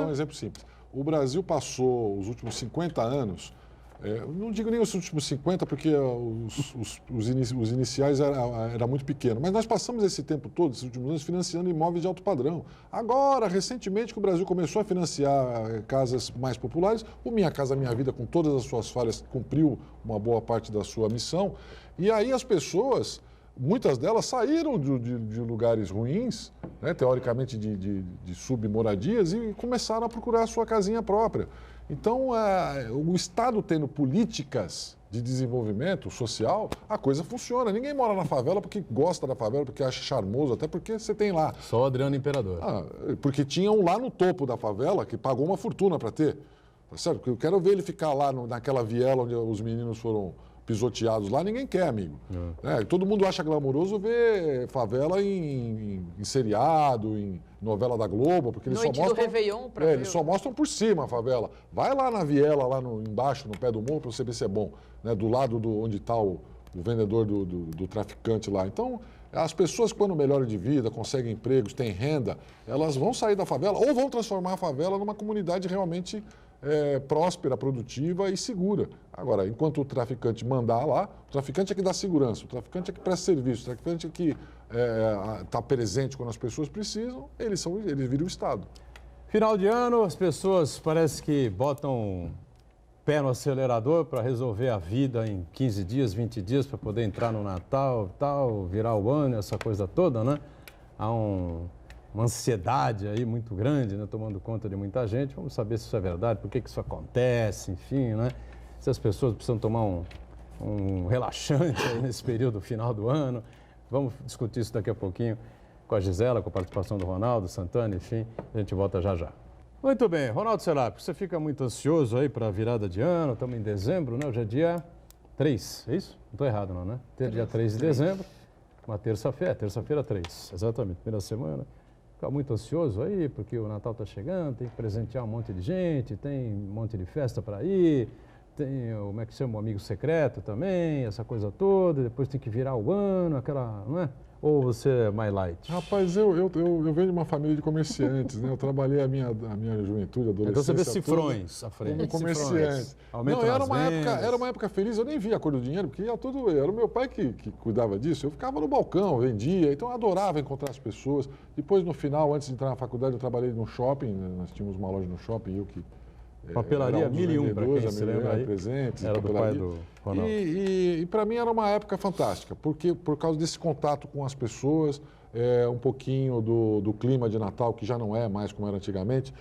exemplo simples. O Brasil passou os últimos 50 anos, não digo nem os últimos 50, porque os iniciais era muito pequeno, mas nós passamos esse tempo todo, esses últimos anos, financiando imóveis de alto padrão. Agora, recentemente, que o Brasil começou a financiar casas mais populares, o Minha Casa Minha Vida, com todas as suas falhas, cumpriu uma boa parte da sua missão. E aí as pessoas, muitas delas saíram de lugares ruins, né, teoricamente de submoradias, e começaram a procurar a sua casinha própria. Então, o Estado tendo políticas de desenvolvimento social, a coisa funciona. Ninguém mora na favela porque gosta da favela, porque acha charmoso, até porque você tem lá. Só o Adriano Imperador. Porque tinha um lá no topo da favela que pagou uma fortuna para ter. Tá certo? Porque eu quero ver ele ficar lá naquela viela onde os meninos foram pisoteados lá, ninguém quer, amigo. Todo mundo acha glamouroso ver favela em seriado, em novela da Globo, porque eles Noite só mostram... do Réveillon para ver. Eles só mostram por cima a favela. Vai lá na viela, lá embaixo, no pé do morro, para você ver se é bom. Né? Do lado onde está o vendedor do traficante lá. Então, as pessoas, quando melhoram de vida, conseguem empregos, têm renda, elas vão sair da favela ou vão transformar a favela numa comunidade realmente próspera, produtiva e segura. Agora, enquanto o traficante mandar lá, o traficante é que dá segurança, o traficante é que presta serviço, o traficante é que está presente quando as pessoas precisam, eles viram o Estado. Final de ano, as pessoas parece que botam pé no acelerador para resolver a vida em 15 dias, 20 dias, para poder entrar no Natal, tal, virar o ano, essa coisa toda, né? Há uma ansiedade aí muito grande, né, tomando conta de muita gente. Vamos saber se isso é verdade, por que isso acontece, enfim, né? Se as pessoas precisam tomar um relaxante aí nesse período final do ano. Vamos discutir isso daqui a pouquinho com a Gisela, com a participação do Ronaldo, Santana, enfim, a gente volta já já. Muito bem, Ronaldo Serapio, você fica muito ansioso aí para a virada de ano, estamos em dezembro, né? Hoje é dia 3, é isso? Não estou errado não, né? Dia 3 de dezembro. uma terça-feira 3, exatamente, primeira semana. Fica muito ansioso aí, porque o Natal está chegando, tem que presentear um monte de gente, tem um monte de festa para ir, tem como é que chama, o amigo secreto também, essa coisa toda, depois tem que virar o ano, aquela, não é? Ou você é mais light? Rapaz, eu venho de uma família de comerciantes, né? Eu trabalhei a minha juventude, adolescência. Então você vê cifrões à frente. Como comerciante. Não, era uma época feliz, eu nem via a cor do dinheiro, porque era o meu pai que cuidava disso. Eu ficava no balcão, vendia, então eu adorava encontrar as pessoas. Depois, no final, antes de entrar na faculdade, eu trabalhei no shopping, né? Nós tínhamos uma loja no shopping, eu que... Papelaria 1001, para quem se lembra aí, presentes, era do pai do Ronaldo. E para mim era uma época fantástica, porque por causa desse contato com as pessoas, um pouquinho do clima de Natal, que já não é mais como era antigamente.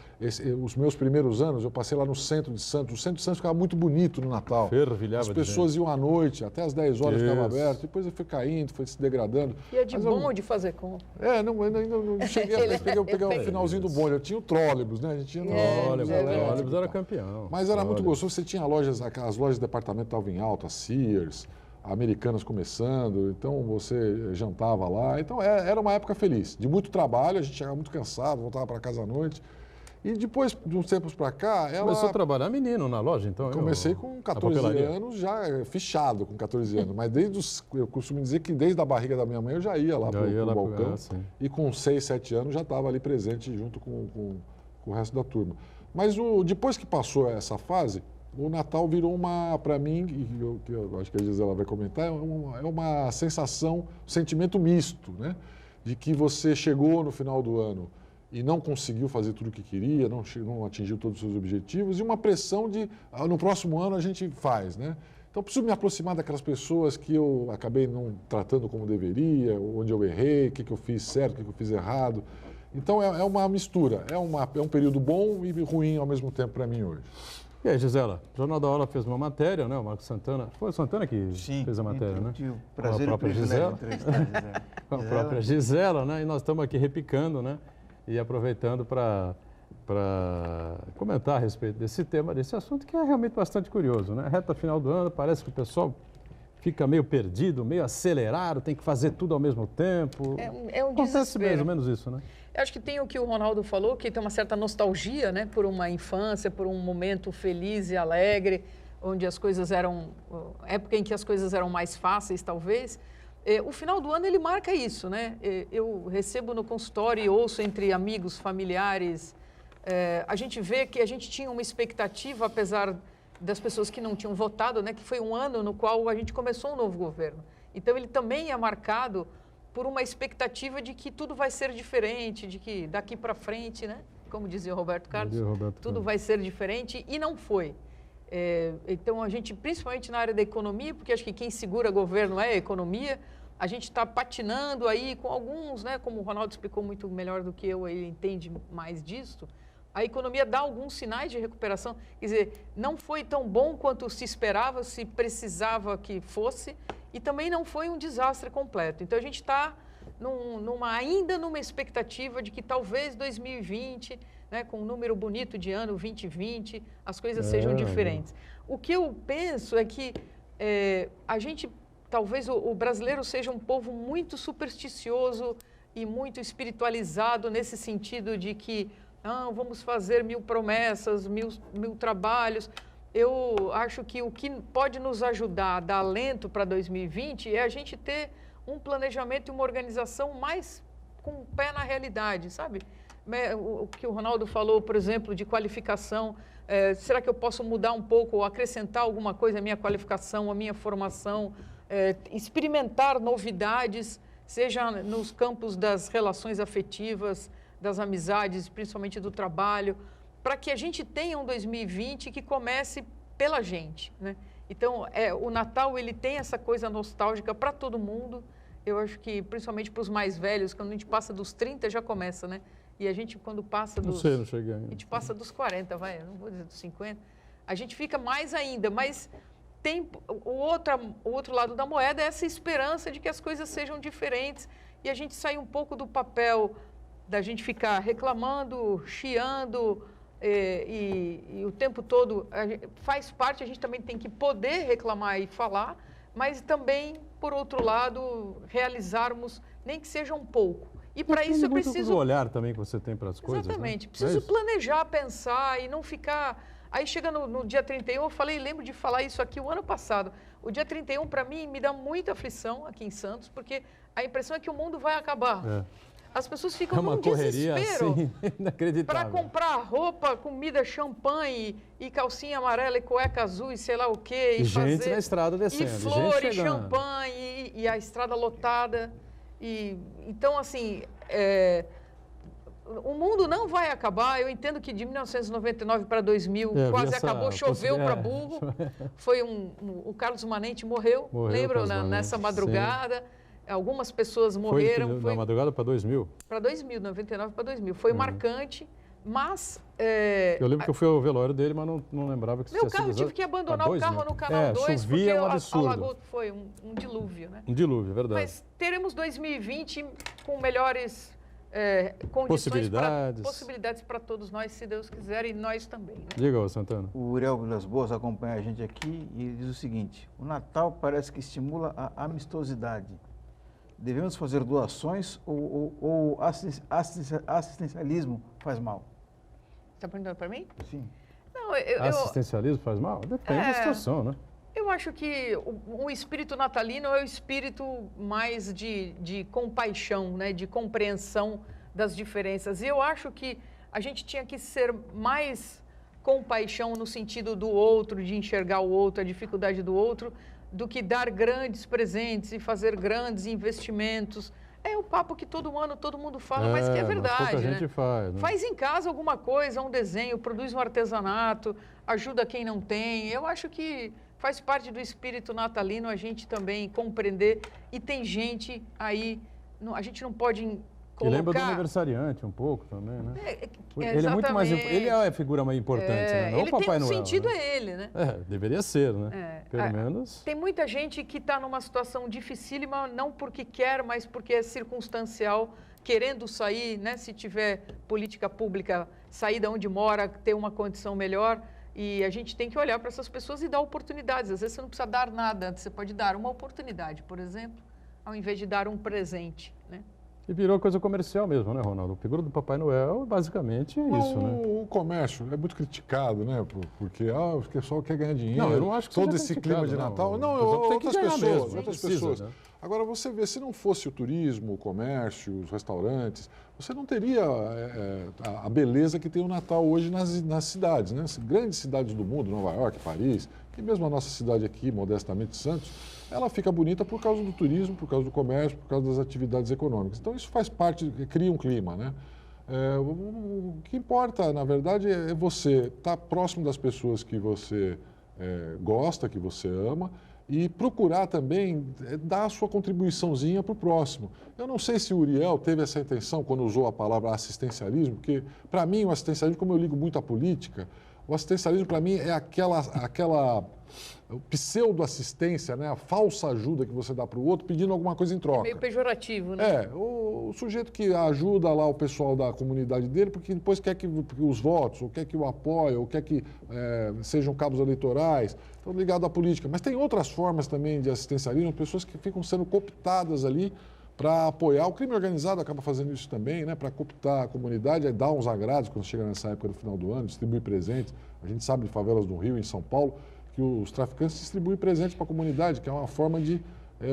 Os meus primeiros anos, eu passei lá no centro de Santos. O centro de Santos ficava muito bonito no Natal. Fervilhava as pessoas iam à noite, até às 10 horas ficava aberto. Depois eu fui caindo, foi se degradando. E é de bonde fazer compra? Eu ainda não cheguei, eu peguei o finalzinho do bonde. Eu tinha o trólebus, né? A gente tinha trólebus era campeão. Mas era muito gostoso. Você tinha lojas, aquelas lojas de departamento estavam em alta, Sears, Americanas começando, então você jantava lá. Então era uma época feliz, de muito trabalho, a gente chegava muito cansado, voltava para casa à noite. E depois, de uns tempos para cá, Começou a trabalhar menino na loja, então? Comecei com 14 anos, já fichado com 14 anos. Mas eu costumo dizer que desde a barriga da minha mãe eu já ia lá para o balcão. E com 6, 7 anos já estava ali presente junto com o resto da turma. Mas depois que passou essa fase, o Natal virou para mim, que eu acho que a Gisela vai comentar, é uma sensação, um sentimento misto, né? De que você chegou no final do ano e não conseguiu fazer tudo o que queria, não atingiu todos os seus objetivos, e uma pressão de, no próximo ano a gente faz, né? Então, preciso me aproximar daquelas pessoas que eu acabei não tratando como deveria, onde eu errei, o que eu fiz certo, o que eu fiz errado. Então, é uma mistura, é um período bom e ruim ao mesmo tempo para mim hoje. E aí, Gisela, o Jornal da Hora fez uma matéria, né? O Marcos Santana, foi o Santana que fez a matéria, né? Com a própria Gisela. Com a própria Gisela, né? E nós estamos aqui repicando, né? E aproveitando para comentar a respeito desse tema, desse assunto, que é realmente bastante curioso, né? Reta final do ano, parece que o pessoal fica meio perdido, meio acelerado, tem que fazer tudo ao mesmo tempo. É um Acontece desespero. mais ou menos isso, né? Eu acho que tem o que o Ronaldo falou, que tem uma certa nostalgia, né, por uma infância, por um momento feliz e alegre, onde as coisas eram, época em que as coisas eram mais fáceis, talvez. O final do ano ele marca isso, né? Eu recebo no consultório e ouço entre amigos, familiares, a gente vê que a gente tinha uma expectativa, apesar das pessoas que não tinham votado, né, que foi um ano no qual a gente começou um novo governo. Então ele também é marcado por uma expectativa de que tudo vai ser diferente, de que daqui para frente, né? Como dizia o Roberto Carlos, tudo vai ser diferente, e não foi. Então, a gente, principalmente na área da economia, porque acho que quem segura governo é a economia, a gente está patinando aí com alguns, né? Como o Ronaldo explicou muito melhor do que eu, ele entende mais disso, a economia dá alguns sinais de recuperação. Quer dizer, não foi tão bom quanto se esperava, se precisava que fosse, e também não foi um desastre completo. Então, a gente está ainda numa expectativa de que talvez 2020, né, com um número bonito de ano, 2020, as coisas sejam diferentes. O que eu penso é que a gente, talvez o brasileiro seja um povo muito supersticioso e muito espiritualizado nesse sentido de que vamos fazer 1000 promessas, mil trabalhos. Eu acho que o que pode nos ajudar a dar alento para 2020 é a gente ter um planejamento e uma organização mais com o pé na realidade, sabe? O que o Ronaldo falou, por exemplo, de qualificação, será que eu posso mudar um pouco ou acrescentar alguma coisa à minha qualificação, à minha formação, experimentar novidades, seja nos campos das relações afetivas, das amizades, principalmente do trabalho, para que a gente tenha um 2020 que comece pela gente, né? Então, o Natal, ele tem essa coisa nostálgica para todo mundo. Eu acho que, principalmente para os mais velhos, quando a gente passa dos 30, já começa, né? E a gente, quando passa dos... Não cheguei ainda. A gente passa dos 40, não vou dizer dos 50. A gente fica mais ainda, mas tem o outro lado da moeda é essa esperança de que as coisas sejam diferentes e a gente sair um pouco do papel da gente ficar reclamando, chiando, e o tempo todo faz parte, a gente também tem que poder reclamar e falar, mas também, por outro lado, realizarmos, nem que seja um pouco. E para isso eu preciso... do olhar também que você tem para as coisas. Exatamente. Né? Preciso planejar, pensar e não ficar... Aí chega no dia 31, eu falei, lembro de falar isso aqui o ano passado. O dia 31, para mim, me dá muita aflição aqui em Santos, porque a impressão é que o mundo vai acabar. É. As pessoas ficam uma num correria desespero assim, inacreditável. para comprar roupa, comida, champanhe e calcinha amarela e cueca azul e sei lá o quê. E gente na estrada descendo. E flores, gente champanhe e a estrada lotada. Então, assim, o mundo não vai acabar. Eu entendo que de 1999 para 2000 quase acabou, choveu para burro. Foi o Carlos Manente morreu lembram, nessa madrugada. Sim. Algumas pessoas morreram. Foi na madrugada para 2000? Para 2000, 99 para 2000. Foi marcante, mas... eu lembro que eu fui ao velório dele, mas não lembrava que isso tinha sido... Meu carro, eu tive que abandonar o carro no canal 2, porque é um absurdo. alagou, foi um dilúvio, né? Um dilúvio, verdade. Mas teremos 2020 com melhores condições, possibilidades para todos nós, se Deus quiser, e nós também. Né? Diga, Santana. O Uriel Vilas Boas acompanha a gente aqui e ele diz o seguinte: o Natal parece que estimula a amistosidade. Devemos fazer doações ou assistencialismo faz mal? Está perguntando para mim? Sim. Não, assistencialismo faz mal? Depende da situação, né? Eu acho que o espírito natalino é o espírito mais de compaixão, né? De compreensão das diferenças. E eu acho que a gente tinha que ser mais compaixão no sentido do outro, de enxergar o outro, a dificuldade do outro, do que dar grandes presentes e fazer grandes investimentos. É o papo que todo mundo fala, mas que é verdade. Pouca gente faz, né? Faz em casa alguma coisa, um desenho, produz um artesanato, ajuda quem não tem. Eu acho que faz parte do espírito natalino a gente também compreender. E tem gente aí, a gente não pode colocar... E lembra do aniversariante um pouco também, né? Ele é muito mais... Ele é a figura mais importante, né? Não ele o Papai tem um Noel, sentido, né? é ele, né? Deveria ser, né? Pelo menos... Tem muita gente que está numa situação dificílima, não porque quer, mas porque é circunstancial, querendo sair, né? Se tiver política pública, sair de onde mora, ter uma condição melhor. E a gente tem que olhar para essas pessoas e dar oportunidades. Às vezes você não precisa dar nada, você pode dar uma oportunidade, por exemplo, ao invés de dar um presente, né? E virou coisa comercial mesmo, né, Ronaldo? A figura do Papai Noel, basicamente, é isso, né? O comércio é muito criticado, né? Porque o pessoal quer ganhar dinheiro. Não, eu não acho que todo esse clima de Natal. Não, outras pessoas. Né? Agora, você vê, se não fosse o turismo, o comércio, os restaurantes, você não teria a beleza que tem o Natal hoje nas cidades, né? Grandes cidades do mundo, Nova York, Paris, e mesmo a nossa cidade aqui, modestamente Santos, ela fica bonita por causa do turismo, por causa do comércio, por causa das atividades econômicas. Então, isso faz parte, cria um clima, né? O que importa, na verdade, é você estar próximo das pessoas que você gosta, que você ama, e procurar também dar a sua contribuiçãozinha para o próximo. Eu não sei se o Uriel teve essa intenção quando usou a palavra assistencialismo, porque, para mim, o assistencialismo, como eu ligo muito à política, o assistencialismo, para mim, é aquela pseudo-assistência, né? A falsa ajuda que você dá para o outro pedindo alguma coisa em troca. É meio pejorativo, né? O sujeito que ajuda lá o pessoal da comunidade dele porque depois quer que os votos, ou quer que o apoie, ou quer que sejam cabos eleitorais, estão ligados à política. Mas tem outras formas também de assistencialismo, pessoas que ficam sendo cooptadas ali para apoiar. O crime organizado acaba fazendo isso também, né? Para cooptar a comunidade, dar uns agrados quando chega nessa época do final do ano, distribuir presentes. A gente sabe de favelas do Rio, em São Paulo, que os traficantes distribuem presentes para a comunidade, que é uma forma de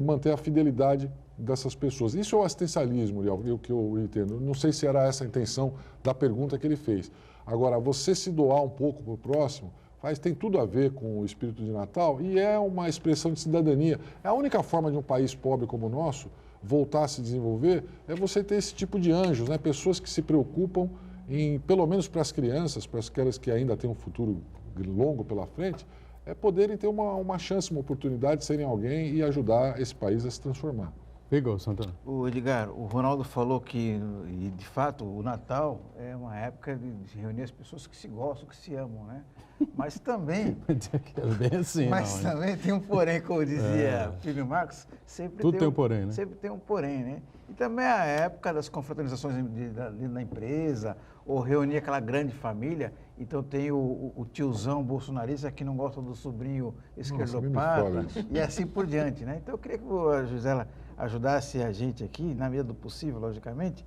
manter a fidelidade dessas pessoas. Isso é o assistencialismo, o que eu entendo. Não sei se era essa a intenção da pergunta que ele fez. Agora, você se doar um pouco para o próximo, tem tudo a ver com o espírito de Natal e é uma expressão de cidadania. É a única forma de um país pobre como o nosso voltar a se desenvolver, é você ter esse tipo de anjos, né? Pessoas que se preocupam em, pelo menos para as crianças, para aquelas que ainda têm um futuro longo pela frente, poderem ter uma chance, uma oportunidade de serem alguém e ajudar esse país a se transformar. Igor Santana. O Edgar, o Ronaldo falou que, e de fato, o Natal é uma época de reunir as pessoas que se gostam, que se amam, né? Mas também... É bem assim, Mas não, também tem um porém, como dizia Plínio Marcos, sempre Tudo tem um porém, né? Sempre tem um porém, né? E também a época das confraternizações na empresa, ou reunir aquela grande família. Então tem o tiozão bolsonarista que não gosta do sobrinho esquerdopata e assim por diante, né? Então eu queria que a Gisela ajudasse a gente aqui, na medida do possível, logicamente,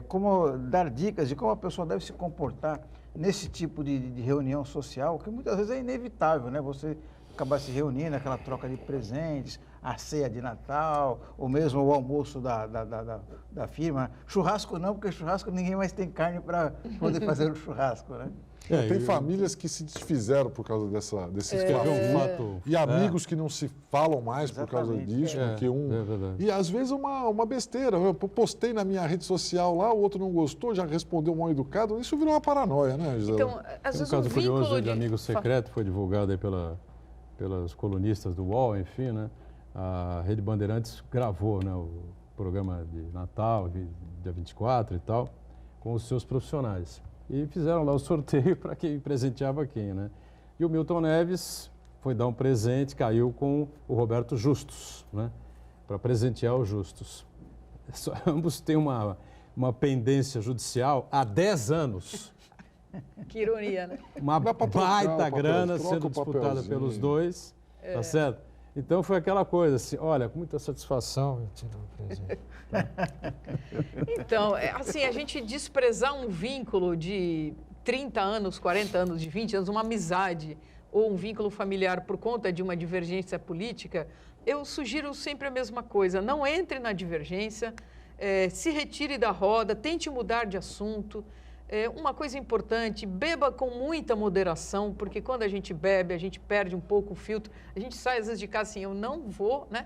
como dar dicas de como a pessoa deve se comportar nesse tipo de reunião social, que muitas vezes é inevitável, né? Você acabar se reunindo, aquela troca de presentes, a ceia de Natal, ou mesmo o almoço da firma. Churrasco não, porque churrasco ninguém mais tem carne para poder fazer o churrasco, né? Tem famílias que se desfizeram por causa desse fato. E amigos que não se falam mais por causa disso, porque E às vezes uma besteira. Eu postei na minha rede social lá, o outro não gostou, já respondeu mal educado. Isso virou uma paranoia, né, Gisela? Então, às vezes caso curioso de amigo secreto foi divulgado aí pelas colunistas do UOL, enfim, né? A Rede Bandeirantes gravou, né, o programa de Natal, dia 24 e tal, com os seus profissionais. E fizeram lá o sorteio para quem presenteava quem, né? E o Milton Neves foi dar um presente, caiu com o Roberto Justus, né? Para presentear o Justus. Ambos têm uma pendência judicial há 10 anos. Que ironia, né? Uma baita grana sendo disputada pelos dois, tá certo? Então foi aquela coisa assim, olha, com muita satisfação eu tiro o presente. Então, assim, a gente desprezar um vínculo de 30 anos, 40 anos, de 20 anos, uma amizade ou um vínculo familiar por conta de uma divergência política, eu sugiro sempre a mesma coisa. Não entre na divergência, se retire da roda, tente mudar de assunto. Uma coisa importante, beba com muita moderação, porque quando a gente bebe, a gente perde um pouco o filtro. A gente sai às vezes de casa assim, eu não vou, né?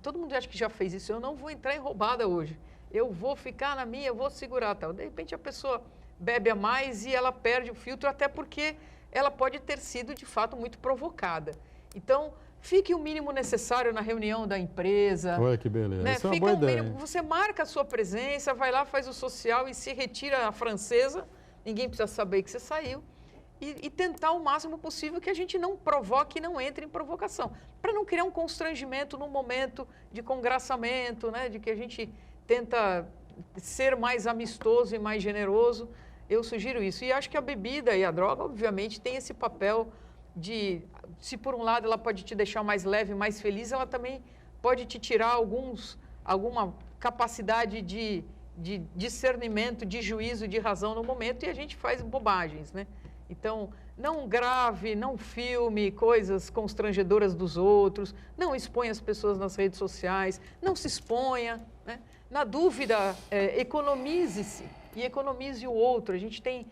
Todo mundo acha que já fez isso, eu não vou entrar em roubada hoje. Eu vou ficar na minha, eu vou segurar tal. De repente a pessoa bebe a mais e ela perde o filtro, até porque ela pode ter sido de fato muito provocada. Então, fique o mínimo necessário na reunião da empresa. Olha que beleza, né? Isso é uma boa ideia. Você marca a sua presença, vai lá, faz o social e se retira a francesa, ninguém precisa saber que você saiu, e tentar o máximo possível que a gente não provoque e não entre em provocação, para não criar um constrangimento no momento de congraçamento, né? De que a gente tenta ser mais amistoso e mais generoso. Eu sugiro isso. E acho que a bebida e a droga, obviamente, tem esse papel de, se por um lado ela pode te deixar mais leve, mais feliz, ela também pode te tirar alguma capacidade de discernimento, de juízo, de razão no momento, e a gente faz bobagens, né? Então, não grave, não filme coisas constrangedoras dos outros, não exponha as pessoas nas redes sociais, não se exponha, né? Na dúvida, economize-se e economize o outro. A gente tem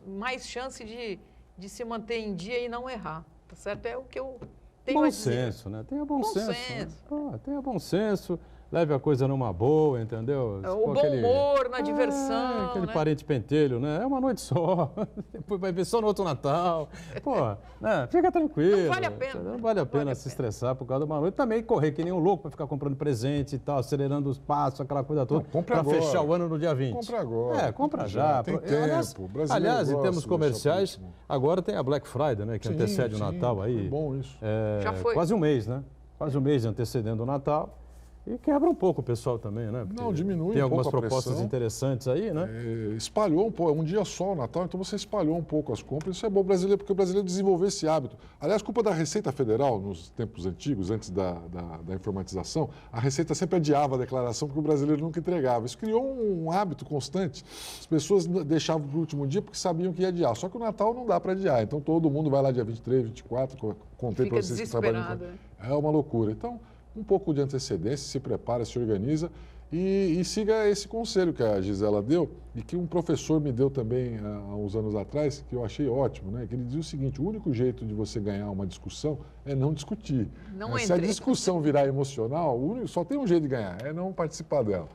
mais chance de se manter em dia e não errar, tá certo? É o que eu tenho a dizer. Bom senso, né? Tenha bom senso. Né? Tenha bom senso, leve a coisa numa boa, entendeu? O bom humor, na diversão. Aquele né? parente pentelho, né? É uma noite só, depois vai ver só no outro Natal. Pô, né? Fica tranquilo. Não vale a pena. Não vale a pena se estressar por causa de uma noite. Também correr que nem um louco para ficar comprando presente e tal, acelerando os passos, aquela coisa toda. Para fechar o ano no dia 20. Compra agora. Compra já. Tem tempo. Aliás, em termos comerciais, agora tem a Black Friday, né? Que antecede o Natal aí. É bom isso. Já foi. Quase um mês, né? Quase um mês antecedendo o Natal. E quebra um pouco o pessoal também, né? Porque não, diminui tem um algumas pouco a propostas pressão. interessantes aí, né? Espalhou um pouco, é um dia só o Natal, então você espalhou um pouco as compras. Isso é bom brasileiro, porque o brasileiro desenvolveu esse hábito. Aliás, culpa da Receita Federal, nos tempos antigos, antes da informatização, a Receita sempre adiava a declaração porque o brasileiro nunca entregava. Isso criou um hábito constante. As pessoas deixavam para o último dia porque sabiam que ia adiar. Só que o Natal não dá para adiar. Então todo mundo vai lá dia 23, 24, contei para vocês que trabalham. É uma loucura. Então, um pouco de antecedência, se prepara, se organiza e siga esse conselho que a Gisela deu e que um professor me deu também há uns anos atrás, que eu achei ótimo, né? Que ele dizia o seguinte: o único jeito de você ganhar uma discussão é não discutir. Se a discussão virar emocional, só tem um jeito de ganhar, é não participar dela.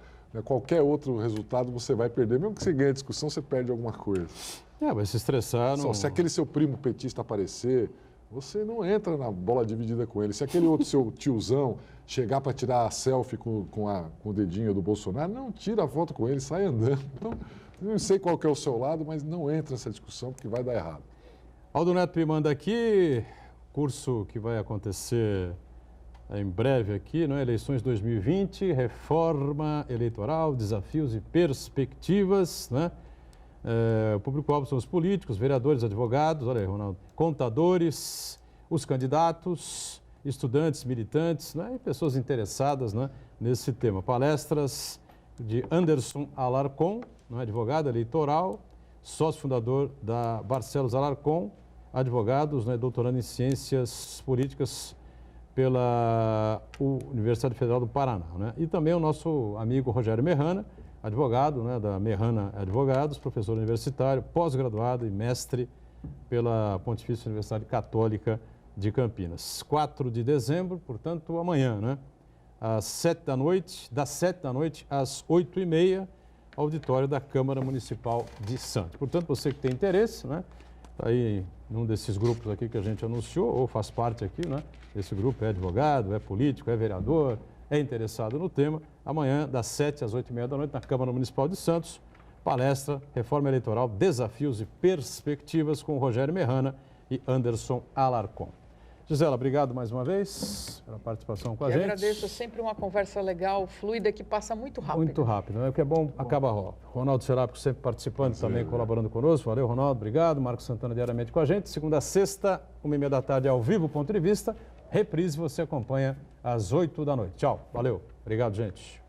Qualquer outro resultado você vai perder, mesmo que você ganhe a discussão, você perde alguma coisa. Vai se estressar. Se aquele seu primo petista aparecer, você não entra na bola dividida com ele. Se aquele outro seu tiozão chegar para tirar a selfie com o dedinho do Bolsonaro, não tira a foto com ele, sai andando. Então, não sei qual que é o seu lado, mas não entra nessa discussão porque vai dar errado. Aldo Neto me manda aqui, curso que vai acontecer em breve aqui, não é? Eleições 2020, reforma eleitoral, desafios e perspectivas, né? O público-alvo são os políticos, vereadores, advogados, olha aí, Ronaldo, contadores, os candidatos, estudantes, militantes, né? E pessoas interessadas, né, nesse tema. Palestras de Anderson Alarcon, não é? Advogado eleitoral, sócio fundador da Barcelos Alarcon, advogados, né, doutorando em Ciências Políticas pela Universidade Federal do Paraná, né? E também o nosso amigo Rogério Merrana, advogado, né, da Merrana Advogados, professor universitário, pós-graduado e mestre pela Pontifícia Universidade Católica de Campinas. 4 de dezembro, portanto, amanhã, né? Às 7 da noite, das 7 da noite às 8h30, auditório da Câmara Municipal de Santos. Portanto, você que tem interesse, né? Está aí num desses grupos aqui que a gente anunciou, ou faz parte aqui, né? Esse grupo é advogado, é político, é vereador, é interessado no tema. Amanhã, das 7 às 8h30 da noite, na Câmara Municipal de Santos, palestra, reforma eleitoral, desafios e perspectivas com Rogério Merrana e Anderson Alarcon. Gisela, obrigado mais uma vez pela participação com a gente. Eu agradeço, sempre uma conversa legal, fluida, que passa muito rápido. Muito rápido, né? O que é bom, acaba rápido. Ronaldo Serápico sempre participando, também colaborando conosco. Valeu, Ronaldo, obrigado. Marcos Santana diariamente com a gente. Segunda a sexta, 1h30 da tarde, ao vivo, ponto de vista. Reprise você acompanha às 8 da noite. Tchau, valeu. Obrigado, gente.